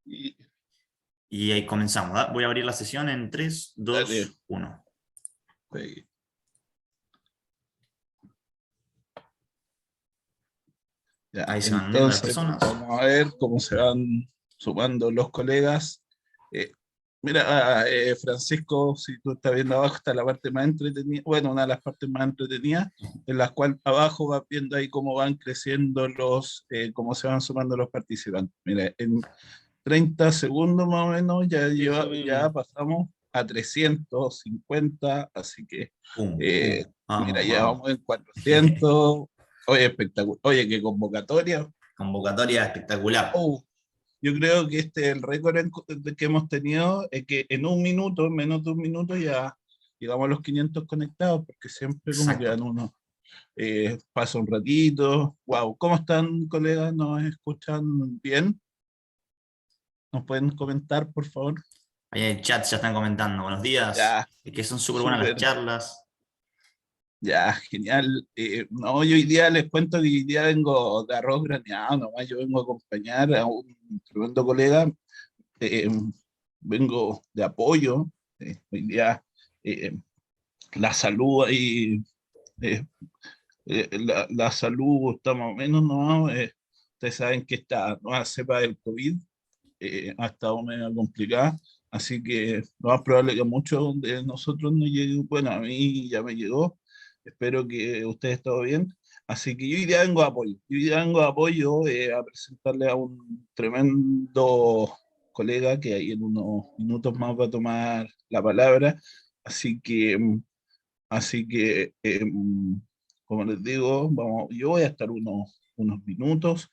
Y Y ahí comenzamos. ¿Da? Voy a abrir la sesión en 3, dale. 2, 1. Sí. Ya, Ahí se van uniendo las entonces personas. vamos a ver cómo se van sumando los colegas. Eh, mira, Francisco, si tú estás viendo abajo, está la parte más entretenida, bueno, una de las partes más entretenidas, en la cual abajo vas viendo ahí cómo van creciendo cómo se van sumando los participantes. Mira, en 30 segundos más o menos Eso ya mismo. pasamos a 350, así que Pum, eh, pum. mira, Vamos, ya vamos. vamos en 400. Oye, espectacular. Oye, qué convocatoria. Convocatoria espectacular. Oh, yo creo que este es el récord que hemos tenido, es que en un minuto, en menos de un minuto, ya llegamos a los 500 conectados, porque siempre como Exacto. quedan unos, pasa un ratito. Wow, ¿cómo están, colegas? ¿Nos escuchan bien? ¿Nos pueden comentar, por favor? Ahí en el chat ya están comentando. Buenos días. Ya, Que son súper buenas las súper. charlas. Ya, genial. No, yo hoy día les cuento que hoy día vengo de arroz graneado, nomás yo vengo a acompañar a un tremendo colega, eh, vengo de apoyo. Hoy día eh, la salud ahí, eh, la salud está más o menos, ¿no? Ustedes saben que esta nueva cepa del COVID ha estado medio complicada, así que lo más probable que a muchos de nosotros no llegue, bueno, a mí ya me llegó, espero que ustedes estén bien, así que yo hoy día vengo a apoyo, yo hoy día vengo a apoyo a presentarle a un tremendo colega que ahí en unos minutos más va a tomar la palabra, así que, como les digo, vamos, yo voy a estar unos minutos.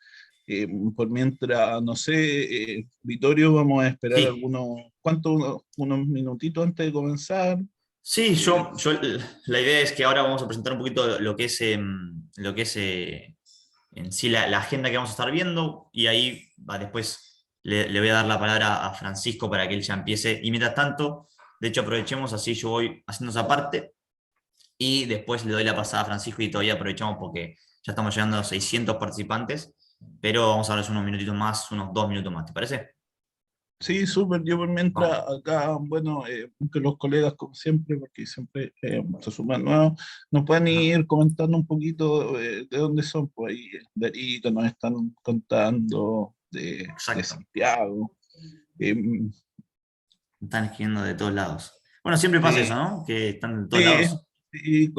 Por mientras, no sé, Vittorio, vamos a esperar Sí, algunos, ¿cuántos? Unos minutitos antes de comenzar. sí, Eh, la idea es que ahora vamos a presentar un poquito lo que es en sí la agenda que vamos a estar viendo y ahí después le voy a dar la palabra a Francisco para que él ya empiece. Y mientras tanto, de hecho aprovechemos, así yo voy haciendo esa parte y después le doy la pasada a Francisco y todavía aprovechamos porque ya estamos llegando a 600 participantes, pero vamos a darles unos minutitos más, unos 2 minutos más, ¿te parece? sí, súper, yo por mientras Vamos. acá, bueno, que los colegas, como siempre, porque siempre se suman nuevos, nos pueden Ajá, ir comentando un poquito de dónde son, pues ahí, de Arica nos están contando, de exacto. Santiago. Eh, Están escribiendo de todos lados. Bueno, siempre pasa eso, sí, ¿no? Que están de todos sí, lados. sí,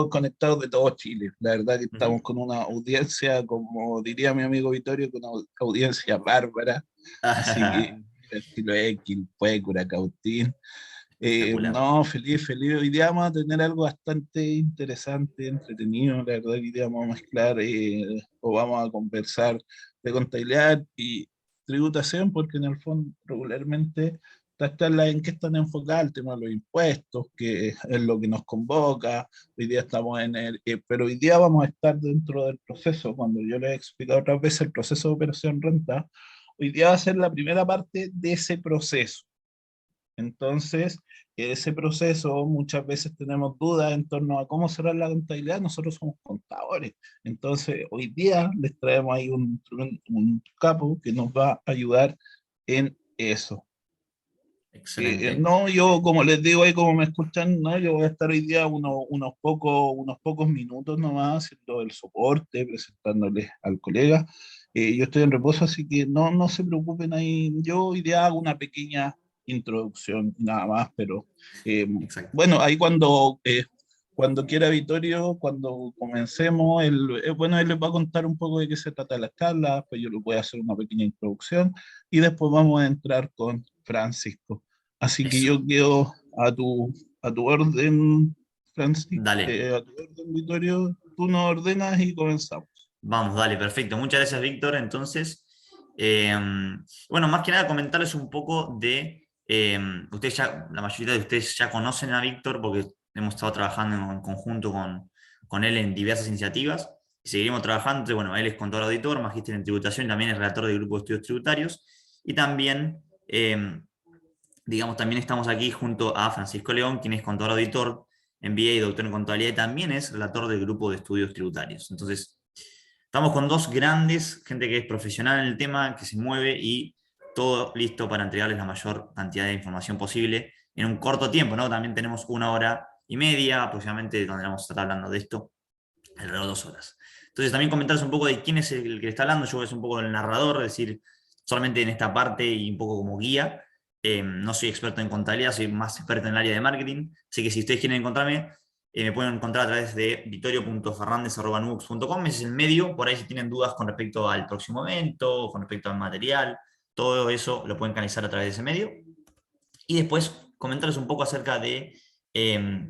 conectados de todo Chile. La verdad que Ujú. estamos con una audiencia, como diría mi amigo Vittorio, con una audiencia bárbara. Así que, estilo X, Puécura, Cautín. Espectacular. No, feliz, feliz. Hoy día vamos a tener algo bastante interesante, entretenido. La verdad que hoy día vamos a mezclar o vamos a conversar de contabilidad y tributación, porque en el fondo regularmente en qué están enfocados el tema de los impuestos, que es lo que nos convoca. Hoy día estamos pero hoy día vamos a estar dentro del proceso. Cuando yo les he explicado otras veces el proceso de operación renta, hoy día va a ser la primera parte de ese proceso. Entonces, ese proceso muchas veces tenemos dudas en torno a cómo será la contabilidad. Nosotros somos contadores. Entonces, hoy día les traemos ahí un capo que nos va a ayudar en eso. Excelente. No, yo como les digo ahí, como me escuchan, no, yo voy a estar hoy día unos pocos minutos nomás haciendo el soporte, presentándoles al colega. Yo estoy en reposo, así que no se preocupen ahí. Yo hoy día hago una pequeña introducción, nada más, pero Exacto. bueno, ahí cuando quiera Vittorio, cuando comencemos, bueno, él les va a contar un poco de qué se trata la charla, pues yo le voy a hacer una pequeña introducción y después vamos a entrar con Francisco. Así que Eso. yo quedo a tu orden, Francis, Dale. a tu orden, Vittorio. Tú nos ordenas y comenzamos. Vamos, dale, perfecto. Muchas gracias, Víctor. Entonces, eh, bueno, más que nada comentarles un poco ustedes ya, la mayoría de ustedes ya conocen a Víctor porque hemos estado trabajando en conjunto con él en diversas iniciativas y seguiremos trabajando. Entonces, bueno, él es contador auditor, magíster en tributación, también es relator del grupo de estudios tributarios y también, digamos, también estamos aquí junto a Francisco León, quien es contador auditor, MBA y doctor en contabilidad y también es relator del grupo de estudios tributarios. Entonces, estamos con dos grandes, gente que es profesional en el tema, que se mueve y todo listo para entregarles la mayor cantidad de información posible en un corto tiempo, ¿no? También tenemos 1 hora y media aproximadamente donde vamos a estar hablando de esto, alrededor de 2 horas. Entonces también comentarles un poco de quién es el que está hablando. Yo voy a ser un poco el narrador, es decir, solamente en esta parte y un poco como guía. No soy experto en contabilidad, soy más experto en el área de marketing, así que si ustedes quieren encontrarme, me pueden encontrar a través de vittorio.ferrandez@nux.com, ese es el medio. Por ahí si tienen dudas con respecto al próximo evento, con respecto al material, todo eso lo pueden canalizar a través de ese medio. Y después comentarles un poco acerca de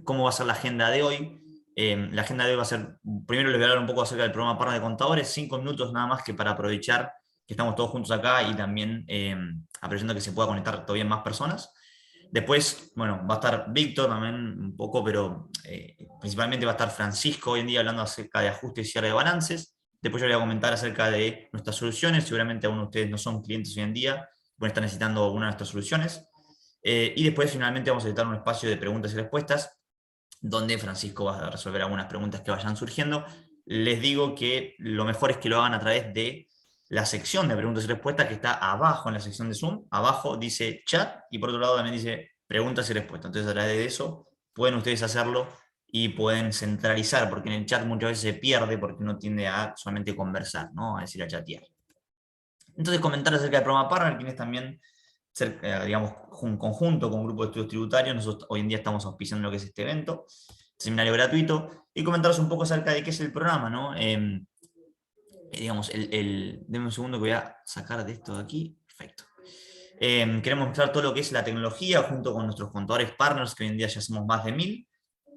cómo va a ser la agenda de hoy. La agenda de hoy va a ser, primero les voy a hablar un poco acerca del programa Partner de Contadores, 5 minutos nada más que para aprovechar que estamos todos juntos acá y también aprovechando que se pueda conectar todavía más personas. Después, bueno, va a estar Víctor también un poco, pero principalmente va a estar Francisco hoy en día hablando acerca de ajustes y cierre de balances. Después yo voy a comentar acerca de nuestras soluciones. Seguramente algunos de ustedes no son clientes hoy en día, pueden estar necesitando alguna de nuestras soluciones. Y después finalmente vamos a editar un espacio de preguntas y respuestas, donde Francisco va a resolver algunas preguntas que vayan surgiendo. Les digo que lo mejor es que lo hagan a través de la sección de preguntas y respuestas que está abajo en la sección de Zoom. Abajo dice chat y por otro lado también dice preguntas y respuestas. Entonces a través de eso pueden ustedes hacerlo y pueden centralizar, porque en el chat muchas veces se pierde porque uno tiende a solamente conversar, ¿no? A decir, a chatear. Entonces comentar acerca del programa Partner, quienes también digamos, un conjunto con un grupo de estudios tributarios. Nosotros hoy en día estamos auspiciando lo que es este evento, seminario gratuito, y comentaros un poco acerca de qué es el programa, ¿no? Digamos, denme un segundo que voy a sacar de esto de aquí. Perfecto. Queremos mostrar todo lo que es la tecnología junto con nuestros contadores partners, que hoy en día ya somos más de 1000.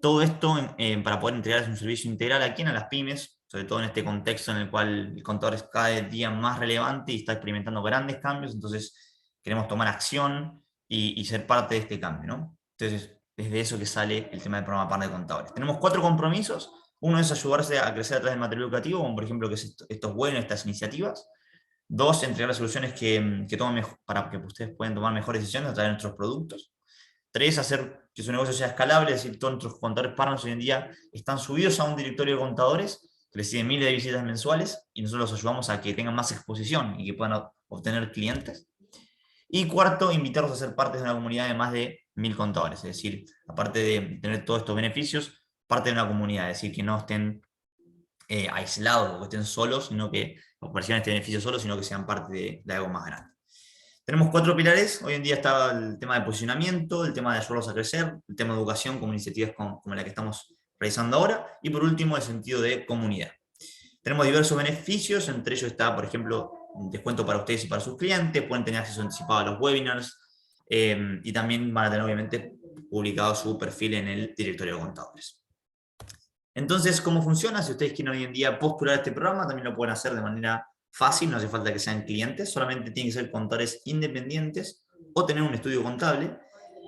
Todo esto para poder entregarles un servicio integral aquí a las pymes, sobre todo en este contexto en el cual el contador es cada día más relevante y está experimentando grandes cambios. Entonces queremos tomar acción y ser parte de este cambio, ¿no? Entonces, desde eso que sale el tema del programa Partner de Contadores. Tenemos 4 compromisos. Uno es ayudarse a crecer a través del material educativo, como por ejemplo que es esto es bueno, estas iniciativas. 2, entregar las soluciones que tomen para que ustedes puedan tomar mejores decisiones a través de nuestros productos. 3, hacer que su negocio sea escalable, es decir, todos nuestros contadores partners hoy en día están subidos a un directorio de contadores que reciben miles de visitas mensuales y nosotros los ayudamos a que tengan más exposición y que puedan obtener clientes. Y 4, invitarlos a ser parte de una comunidad de más de 1000 contadores, es decir, aparte de tener todos estos beneficios, parte de una comunidad, es decir, que no estén aislados o que estén solos, sino que perciban este beneficio solos, sino que sean parte de algo más grande. Tenemos 4 pilares. Hoy en día está el tema de posicionamiento, el tema de ayudarlos a crecer, el tema de educación como iniciativas como la que estamos realizando ahora, y por último el sentido de comunidad. Tenemos diversos beneficios, entre ellos está, por ejemplo, un descuento para ustedes y para sus clientes, pueden tener acceso anticipado a los webinars, y también van a tener obviamente publicado su perfil en el directorio de contadores. Entonces, ¿cómo funciona? Si ustedes quieren hoy en día postular este programa, también lo pueden hacer de manera fácil, no hace falta que sean clientes, solamente tienen que ser contadores independientes o tener un estudio contable.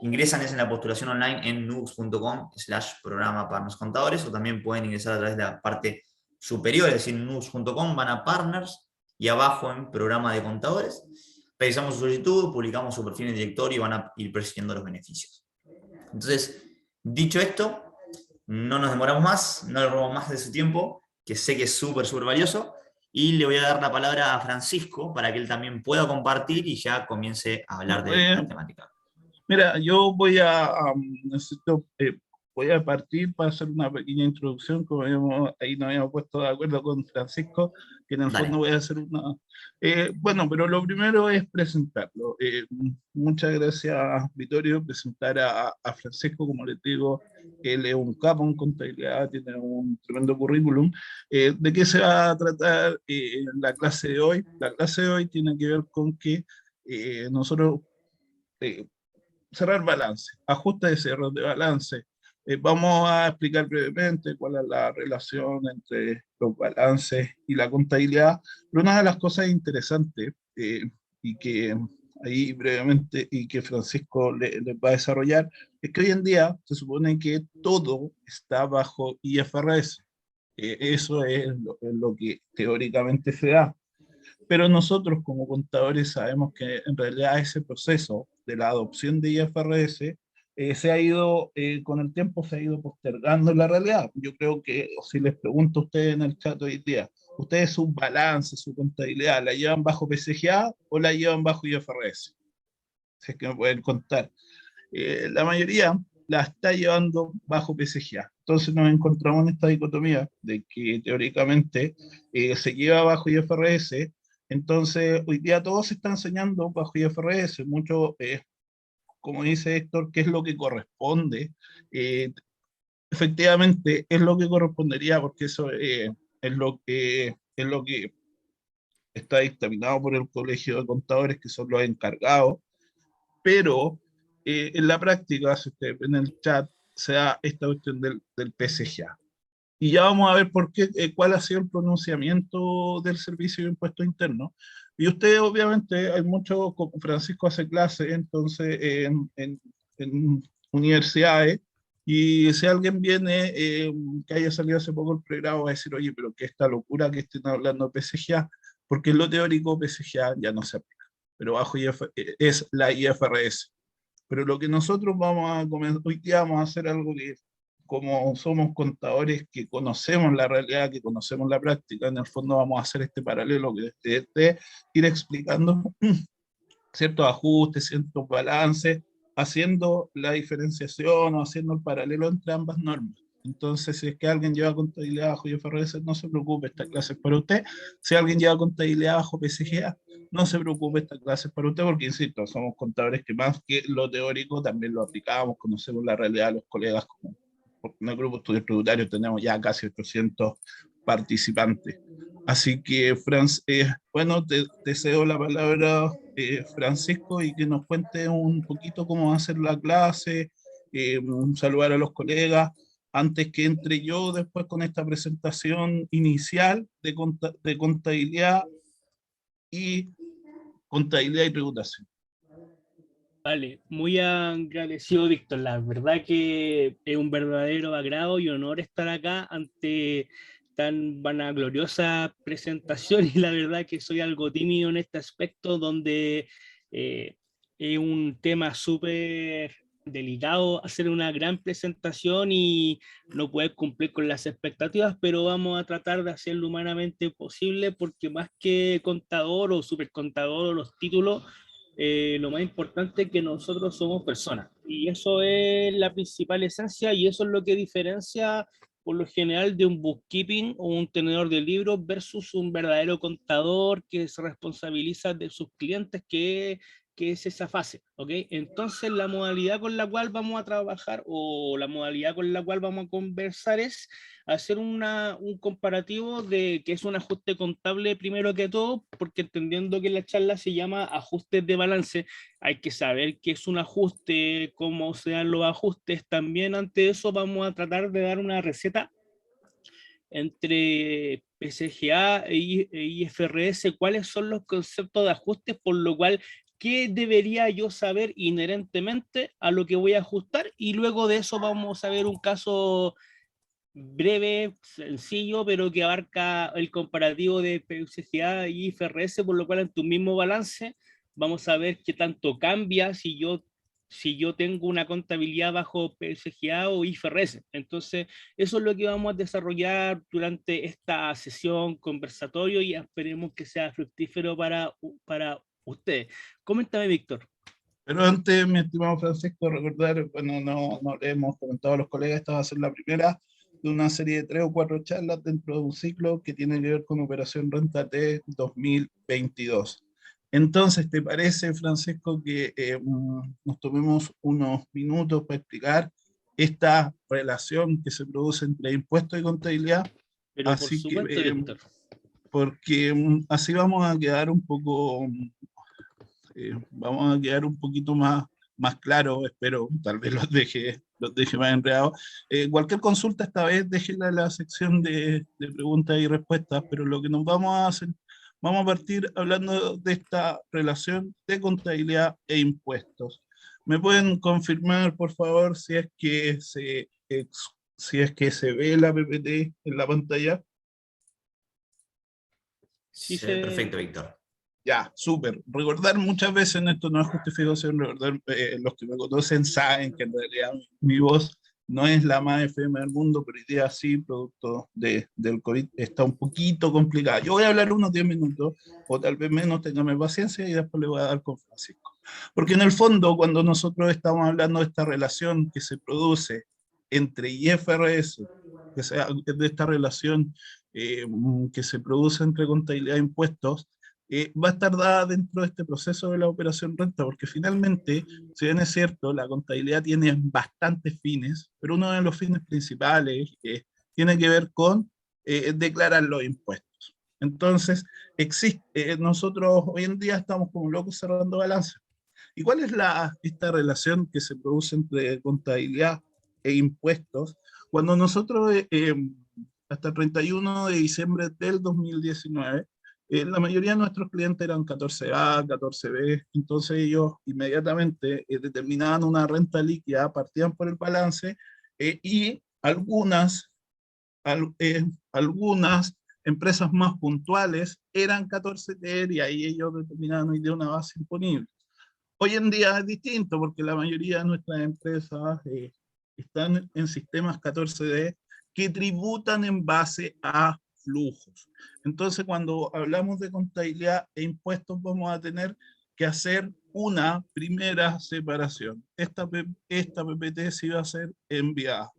Ingresan en la postulación online en nux.com/programa partners contadores, o también pueden ingresar a través de la parte superior, es decir, nux.com, van a partners y abajo en programa de contadores. Revisamos su solicitud, publicamos su perfil en el directorio y van a ir persiguiendo los beneficios. Entonces, dicho esto, no nos demoramos más, no le robamos más de su tiempo, que sé que es súper valioso, y le voy a dar la palabra a Francisco para que él también pueda compartir y ya comience a hablar de la temática. Mira, yo necesito, voy a partir para hacer una pequeña introducción, como ahí nos habíamos puesto de acuerdo con Francisco, que en el Dale. fondo voy a hacer una... bueno, pero lo primero es presentarlo. Muchas gracias, Vittorio, presentar a Francisco, como les digo, él es un capo en contabilidad, tiene un tremendo currículum. ¿De qué se va a tratar la clase de hoy? La clase de hoy tiene que ver con que nosotros... cerrar balance, ajuste de cierre de balance. Vamos a explicar brevemente cuál es la relación entre los balances y la contabilidad, pero una de las cosas interesantes y que ahí brevemente y que Francisco les va a desarrollar es que hoy en día se supone que todo está bajo IFRS. Eso es lo que teóricamente se da, pero nosotros como contadores sabemos que en realidad ese proceso de la adopción de IFRS se ha ido, con el tiempo se ha ido postergando en la realidad. Yo creo que, si les pregunto a ustedes en el chat hoy día, ¿Ustedes su balance, su contabilidad, la llevan bajo PCGA o la llevan bajo IFRS? Si es que me pueden contar. La mayoría la está llevando bajo PCGA. Entonces nos encontramos en esta dicotomía de que teóricamente se lleva bajo IFRS. Entonces hoy día todos se están enseñando bajo IFRS. Mucho, como dice Héctor, qué es lo que corresponde. Eh, Efectivamente es lo que correspondería porque eso es lo que está dictaminado por el Colegio de Contadores, que son los encargados, pero en la práctica, si ustedes ven en el chat, se da esta cuestión del PSGA. Y ya vamos a ver por qué, cuál ha sido el pronunciamiento del Servicio de Impuestos Internos. Y ustedes, obviamente, hay mucho, como Francisco hace clase, entonces, en universidades, y si alguien viene que haya salido hace poco el pregrado, va a decir, oye, pero qué esta locura que estén hablando de PSGA, porque en lo teórico PSGA ya no se aplica, pero bajo es la IFRS. Pero lo que nosotros vamos a comenzar, hoy día vamos a hacer algo que, como somos contadores que conocemos la realidad, que conocemos la práctica, en el fondo vamos a hacer este paralelo que de ir explicando ciertos ajustes, ciertos balances, haciendo la diferenciación o haciendo el paralelo entre ambas normas. Entonces, si es que alguien lleva contabilidad bajo IFRS, no se preocupe, esta clase es para usted. Si alguien lleva contabilidad bajo PCGA, no se preocupe, esta clase es para usted, porque, insisto, somos contadores que más que lo teórico también lo aplicamos, conocemos la realidad de los colegas. Como en el grupo de estudios tributarios tenemos ya casi 800 participantes. Así que, bueno, te cedo la palabra, Francisco, y que nos cuente un poquito cómo va a ser la clase, saludar a los colegas, antes que entre yo después con esta presentación inicial de y contabilidad y tributación. Vale, muy agradecido, Víctor. La verdad que es un verdadero agrado y honor estar acá ante tan vanagloriosa presentación y la verdad que soy algo tímido en este aspecto donde es un tema súper delicado hacer una gran presentación y no poder cumplir con las expectativas, pero vamos a tratar de hacerlo humanamente posible porque más que contador o supercontador o los títulos, lo más importante es que nosotros somos personas y eso es la principal esencia y eso es lo que diferencia por lo general de un bookkeeping o un tenedor de libros versus un verdadero contador que se responsabiliza de sus clientes, que es esa fase, ¿ok? Entonces la modalidad con la cual vamos a trabajar o la modalidad con la cual vamos a conversar es hacer un comparativo de que es un ajuste contable primero que todo, porque entendiendo que la charla se llama ajustes de balance, hay que saber qué es un ajuste, cómo se dan los ajustes. También ante eso vamos a tratar de dar una receta entre PCGA e IFRS, cuáles son los conceptos de ajustes, por lo cual qué debería yo saber inherentemente a lo que voy a ajustar, y luego de eso vamos a ver un caso breve, sencillo, pero que abarca el comparativo de PCGA y IFRS, por lo cual en tu mismo balance vamos a ver qué tanto cambia si yo tengo una contabilidad bajo PSGA o IFRS. Entonces, eso es lo que vamos a desarrollar durante esta sesión conversatorio y esperemos que sea fructífero para ustedes. Coméntame, Víctor. Pero antes, mi estimado Francisco, recordar, bueno, no le hemos comentado a los colegas, esta va a ser la primera de una serie de 3 o 4 charlas dentro de un ciclo que tiene que ver con Operación Renta T 2022. Entonces, ¿te parece, Francisco, que nos tomemos unos minutos para explicar esta relación que se produce entre impuestos y contabilidad? Pero por Así que, supuesto, Víctor. porque así vamos a quedar un poco, vamos a quedar un poquito más claro, espero, tal vez los deje más enredados. Cualquier consulta esta vez déjenla en la sección de preguntas y respuestas, pero lo que nos vamos a hacer, vamos a partir hablando de esta relación de contabilidad e impuestos. ¿Me pueden confirmar, por favor, si es que se ve la PPT en la pantalla? Sí, perfecto, Víctor. Ya, súper. Recordar muchas veces en esto no es justificación, recordar, los que me conocen saben que en realidad mi voz no es la más FM del mundo, pero hoy día sí, producto del COVID, está un poquito complicada. Yo voy a hablar unos 10 minutos, o tal vez menos, téngame paciencia, y después le voy a dar con Francisco. Porque en el fondo, cuando nosotros estamos hablando de esta relación que se produce entre IFRS, que sea de esta relación que se produce entre contabilidad e impuestos, va a estar dada dentro de este proceso de la operación renta, porque finalmente, si bien es cierto, la contabilidad tiene bastantes fines, pero uno de los fines principales tiene que ver con declarar los impuestos. Entonces, nosotros hoy en día estamos como locos cerrando balances. ¿Y cuál es esta relación que se produce entre contabilidad e impuestos? Cuando nosotros, hasta el 31 de diciembre del 2019, la mayoría de nuestros clientes eran 14A, 14B, entonces ellos inmediatamente determinaban una renta líquida, partían por el balance y algunas empresas más puntuales eran 14T y ahí ellos determinaban hoy día una base imponible. Hoy en día es distinto porque la mayoría de nuestras empresas están en sistemas 14D que tributan en base a flujos. Entonces, cuando hablamos de contabilidad e impuestos, vamos a tener que hacer una primera separación. Esta PPT sí va a ser enviada.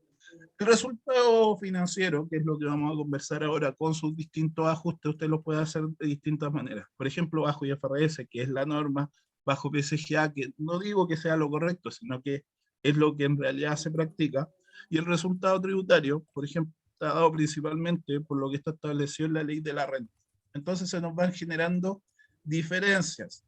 El resultado financiero, que es lo que vamos a conversar ahora con sus distintos ajustes, usted lo puede hacer de distintas maneras. Por ejemplo, bajo IFRS, que es la norma, bajo PSGA, que no digo que sea lo correcto, sino que es lo que en realidad se practica. Y el resultado tributario, por ejemplo, está dado principalmente por lo que está establecido en la ley de la renta. Entonces se nos van generando diferencias.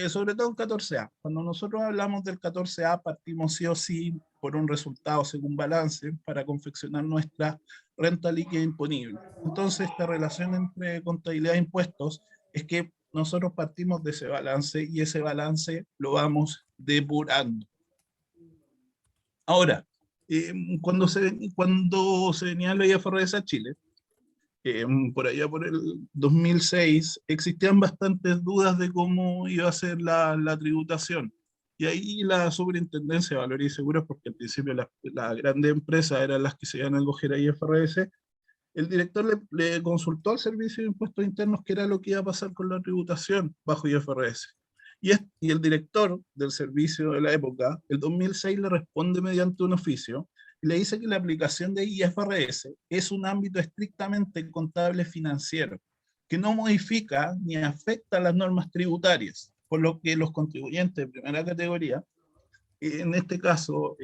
Sobre todo en 14A. Cuando nosotros hablamos del 14A, partimos sí o sí por un resultado según balance para confeccionar nuestra renta líquida imponible. Entonces, esta relación entre contabilidad e impuestos es que nosotros partimos de ese balance y ese balance lo vamos depurando. Ahora, cuando se venía la IFRS a Chile, por allá por el 2006, existían bastantes dudas de cómo iba a ser la tributación. Y ahí la Superintendencia de Valores y Seguros, porque al principio las grandes empresas eran las que se iban a acoger a IFRS, el director le consultó al Servicio de Impuestos Internos qué era lo que iba a pasar con la tributación bajo IFRS. Y el director del servicio de la época, el 2006, le responde mediante un oficio y le dice que la aplicación de IFRS es un ámbito estrictamente contable financiero, que no modifica ni afecta las normas tributarias, por lo que los contribuyentes de primera categoría, en este caso,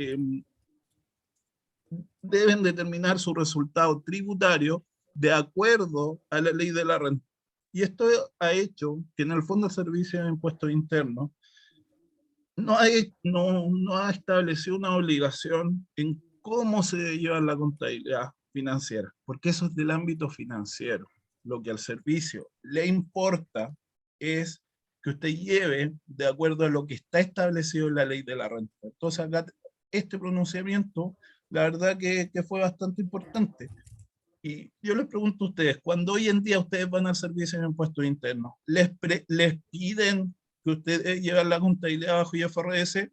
deben determinar su resultado tributario de acuerdo a la ley de la renta. Y esto ha hecho que en el Fondo de Servicio de Impuestos Internos no ha establecido una obligación en cómo se debe llevar la contabilidad financiera, porque eso es del ámbito financiero. Lo que al servicio le importa es que usted lleve de acuerdo a lo que está establecido en la ley de la renta. Entonces acá este pronunciamiento, la verdad que fue bastante importante. Y yo les pregunto a ustedes, cuando hoy en día ustedes van al servicio de impuestos internos, ¿les piden que ustedes lleven la contabilidad bajo IFRS?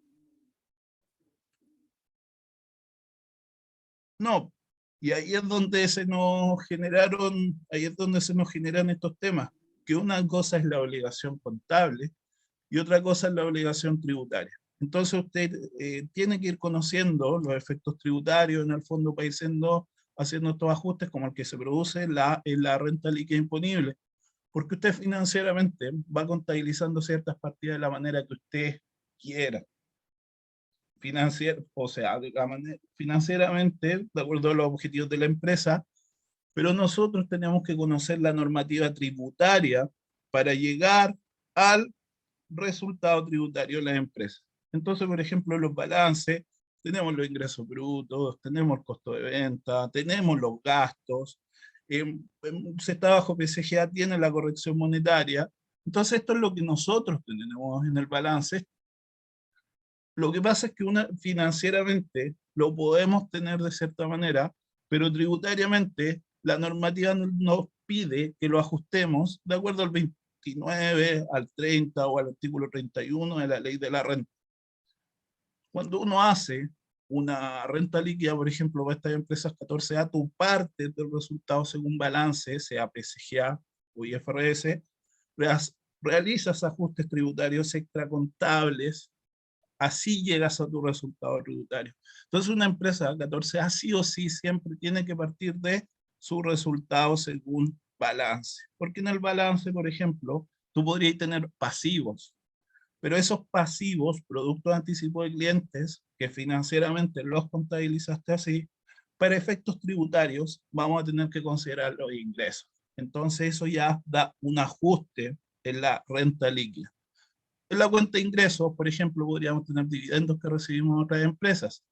No. Y ahí es donde se nos generan estos temas, que una cosa es la obligación contable y otra cosa es la obligación tributaria. Entonces usted tiene que ir conociendo los efectos tributarios en el fondo para ir haciendo estos ajustes como el que se produce en la renta líquida imponible, porque usted financieramente va contabilizando ciertas partidas de la manera que usted quiera. O sea, financieramente, de acuerdo a los objetivos de la empresa, pero nosotros tenemos que conocer la normativa tributaria para llegar al resultado tributario de las empresas. Entonces, por ejemplo, los balances, tenemos los ingresos brutos, tenemos el costo de venta, tenemos los gastos, se está bajo PSGA, tiene la corrección monetaria. Entonces, esto es lo que nosotros tenemos en el balance. Lo que pasa es que financieramente lo podemos tener de cierta manera, pero tributariamente la normativa nos pide que lo ajustemos de acuerdo al 29, al 30 o al artículo 31 de la ley de la renta. Cuando uno hace una renta líquida, por ejemplo, para estas empresas 14A, tú partes del resultado según balance, sea PSGA o IFRS, realizas ajustes tributarios extracontables, así llegas a tu resultado tributario. Entonces una empresa 14A sí o sí siempre tiene que partir de su resultado según balance. Porque en el balance, por ejemplo, tú podrías tener pasivos, pero esos pasivos, producto de anticipo de clientes, que financieramente los contabilizaste así, para efectos tributarios vamos a tener que considerar los ingresos. Entonces eso ya da un ajuste en la renta líquida. En la cuenta de ingresos, por ejemplo, podríamos tener dividendos que recibimos de otras empresas.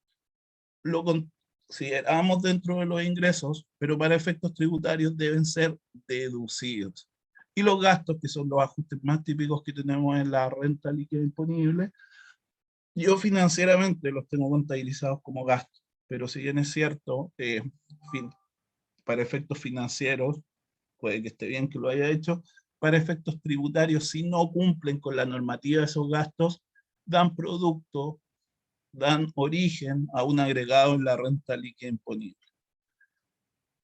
Lo consideramos dentro de los ingresos, pero para efectos tributarios deben ser deducidos. Y los gastos, que son los ajustes más típicos que tenemos en la renta líquida disponible, yo financieramente los tengo contabilizados como gastos, pero si bien es cierto, para efectos financieros, puede que esté bien que lo haya hecho, para efectos tributarios, si no cumplen con la normativa de esos gastos, dan producto, dan origen a un agregado en la renta líquida imponible.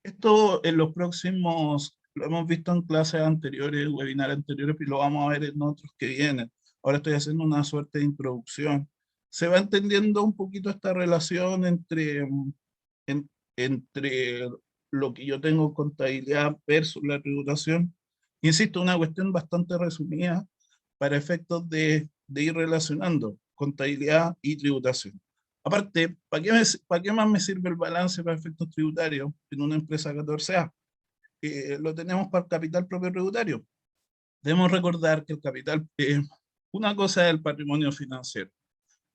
Esto en los próximos, lo hemos visto en clases anteriores, webinars anteriores, y lo vamos a ver en otros que vienen. Ahora estoy haciendo una suerte de introducción. Se va entendiendo un poquito esta relación entre lo que yo tengo en contabilidad versus la tributación. Insisto, una cuestión bastante resumida para efectos de ir relacionando contabilidad y tributación. Aparte, ¿para qué más me sirve el balance para efectos tributarios en una empresa 14A? Lo tenemos para el capital propio tributario. Debemos recordar que el capital, una cosa es el patrimonio financiero,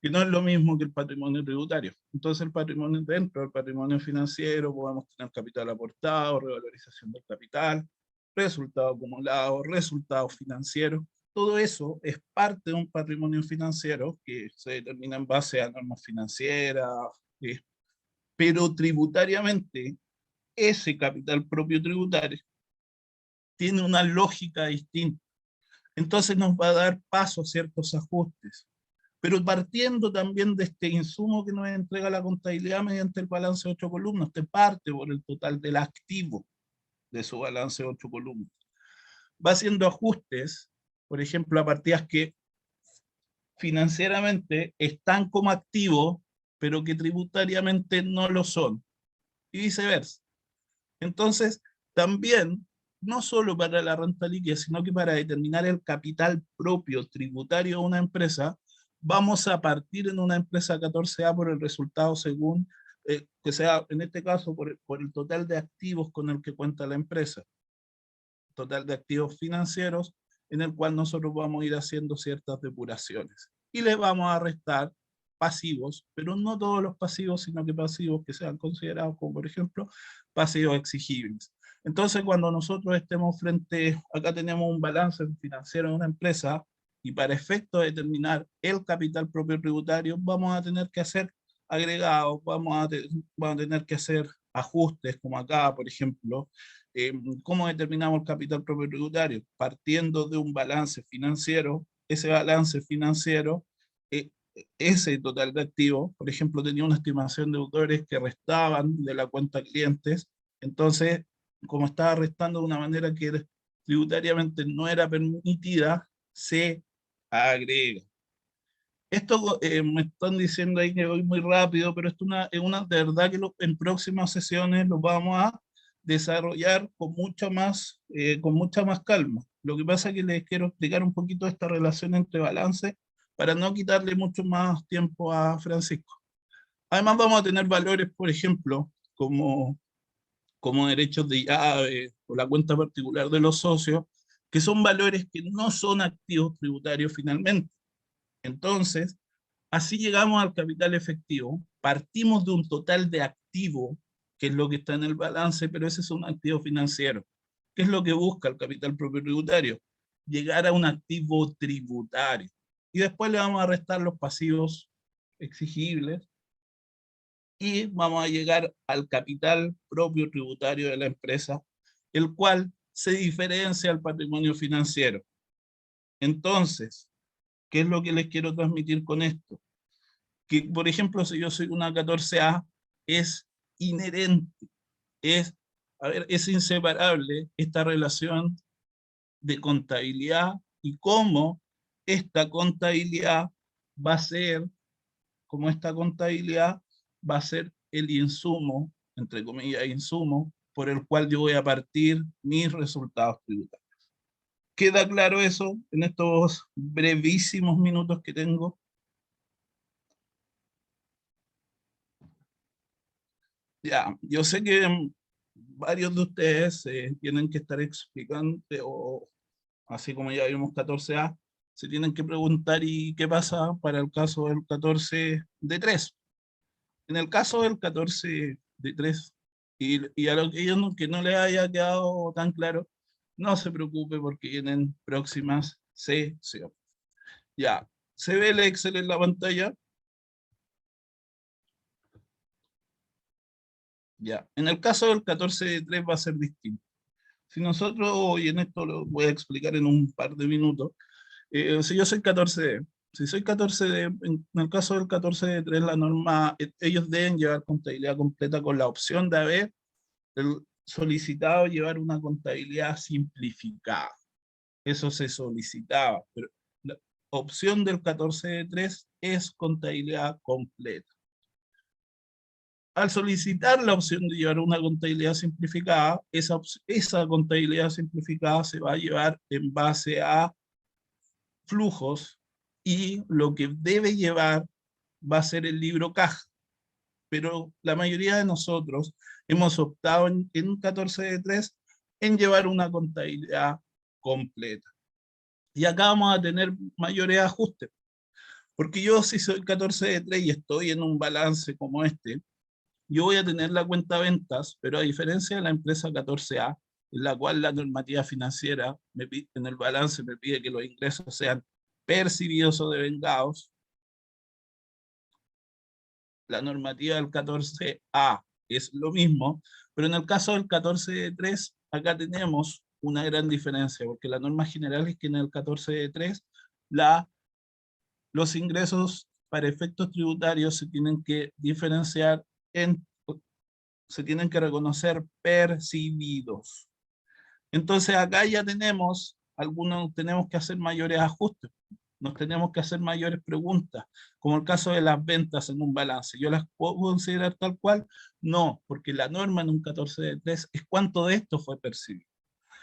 que no es lo mismo que el patrimonio tributario. Entonces, el patrimonio, dentro del patrimonio financiero podemos tener capital aportado, revalorización del capital, resultado acumulado, resultados financieros. Todo eso es parte de un patrimonio financiero que se determina en base a normas financieras, pero tributariamente ese capital propio tributario tiene una lógica distinta. Entonces nos va a dar paso a ciertos ajustes, pero partiendo también de este insumo que nos entrega la contabilidad mediante el balance de 8 columnas, te parte por el total del activo de su balance de 8 columnas. Va haciendo ajustes, por ejemplo, a partidas que financieramente están como activos, pero que tributariamente no lo son, y viceversa. Entonces, también, no solo para la renta líquida, sino que para determinar el capital propio tributario de una empresa, vamos a partir en una empresa 14A por el resultado según, que sea, en este caso, por el total de activos con el que cuenta la empresa. Total de activos financieros, en el cual nosotros vamos a ir haciendo ciertas depuraciones. Y le vamos a restar pasivos, pero no todos los pasivos, sino que pasivos que sean considerados como, por ejemplo, pasivos exigibles. Entonces, cuando nosotros estemos frente, acá tenemos un balance financiero de una empresa, y para efecto de determinar el capital propio tributario, vamos a tener que hacer agregados, vamos a tener que hacer ajustes, como acá, por ejemplo. ¿Cómo determinamos el capital propio tributario? Partiendo de un balance financiero, ese balance financiero, eh, ese total de activos, por ejemplo, tenía una estimación de deudores que restaban de la cuenta clientes, entonces, como estaba restando de una manera que tributariamente no era permitida, se agrega. Esto me están diciendo ahí que voy muy rápido, pero esto es una de verdad que en próximas sesiones lo vamos a desarrollar con mucha más calma. Lo que pasa es que les quiero explicar un poquito esta relación entre balance para no quitarle mucho más tiempo a Francisco. Además vamos a tener valores, por ejemplo, como derechos de llave o la cuenta particular de los socios, que son valores que no son activos tributarios finalmente. Entonces, así llegamos al capital efectivo, partimos de un total de activo, que es lo que está en el balance, pero ese es un activo financiero. ¿Qué es lo que busca el capital propio tributario? Llegar a un activo tributario. Y después le vamos a restar los pasivos exigibles y vamos a llegar al capital propio tributario de la empresa, el cual se diferencia del patrimonio financiero. Entonces, ¿qué es lo que les quiero transmitir con esto? que, por ejemplo, si yo soy una 14A, es inherente, es inseparable esta relación de contabilidad y cómo esta contabilidad va a ser, cómo esta contabilidad va a ser el insumo, entre comillas, insumo, por el cual yo voy a partir mis resultados tributarios. ¿Queda claro eso en estos brevísimos minutos que tengo? Ya, yo sé que varios de ustedes tienen que estar explicando, o así como ya vimos 14A, se tienen que preguntar ¿y qué pasa para el caso del 14D3? En el caso del 14D3, y a aquellos que no les haya quedado tan claro, no se preocupe porque vienen próximas sesiones. Ya, ¿se ve el Excel en la pantalla? Ya, en el caso del 14D3 va a ser distinto. Si nosotros, y en esto lo voy a explicar en un par de minutos, si yo soy 14D, si soy 14D, en el caso del 14D3, la norma, ellos deben llevar contabilidad completa con la opción de haber solicitado llevar una contabilidad simplificada. Eso se solicitaba, pero la opción del 14D3 es contabilidad completa. Al solicitar la opción de llevar una contabilidad simplificada, esa contabilidad simplificada se va a llevar en base a flujos y lo que debe llevar va a ser el libro caja. Pero la mayoría de nosotros hemos optado en un 14D3 en llevar una contabilidad completa. Y acá vamos a tener mayores ajustes. Porque yo si soy 14D3 y estoy en un balance como este, yo voy a tener la cuenta ventas, pero a diferencia de la empresa 14A, en la cual la normativa financiera en el balance me pide que los ingresos sean percibidos o devengados, la normativa del 14A es lo mismo, pero en el caso del 14D3, acá tenemos una gran diferencia, porque la norma general es que en el 14D3 los ingresos para efectos tributarios se tienen que diferenciar se tienen que reconocer percibidos. Entonces acá ya tenemos que hacer mayores ajustes, nos tenemos que hacer mayores preguntas, como el caso de las ventas en un balance. ¿Yo las puedo considerar tal cual? No, porque la norma en un 14D3 es cuánto de esto fue percibido.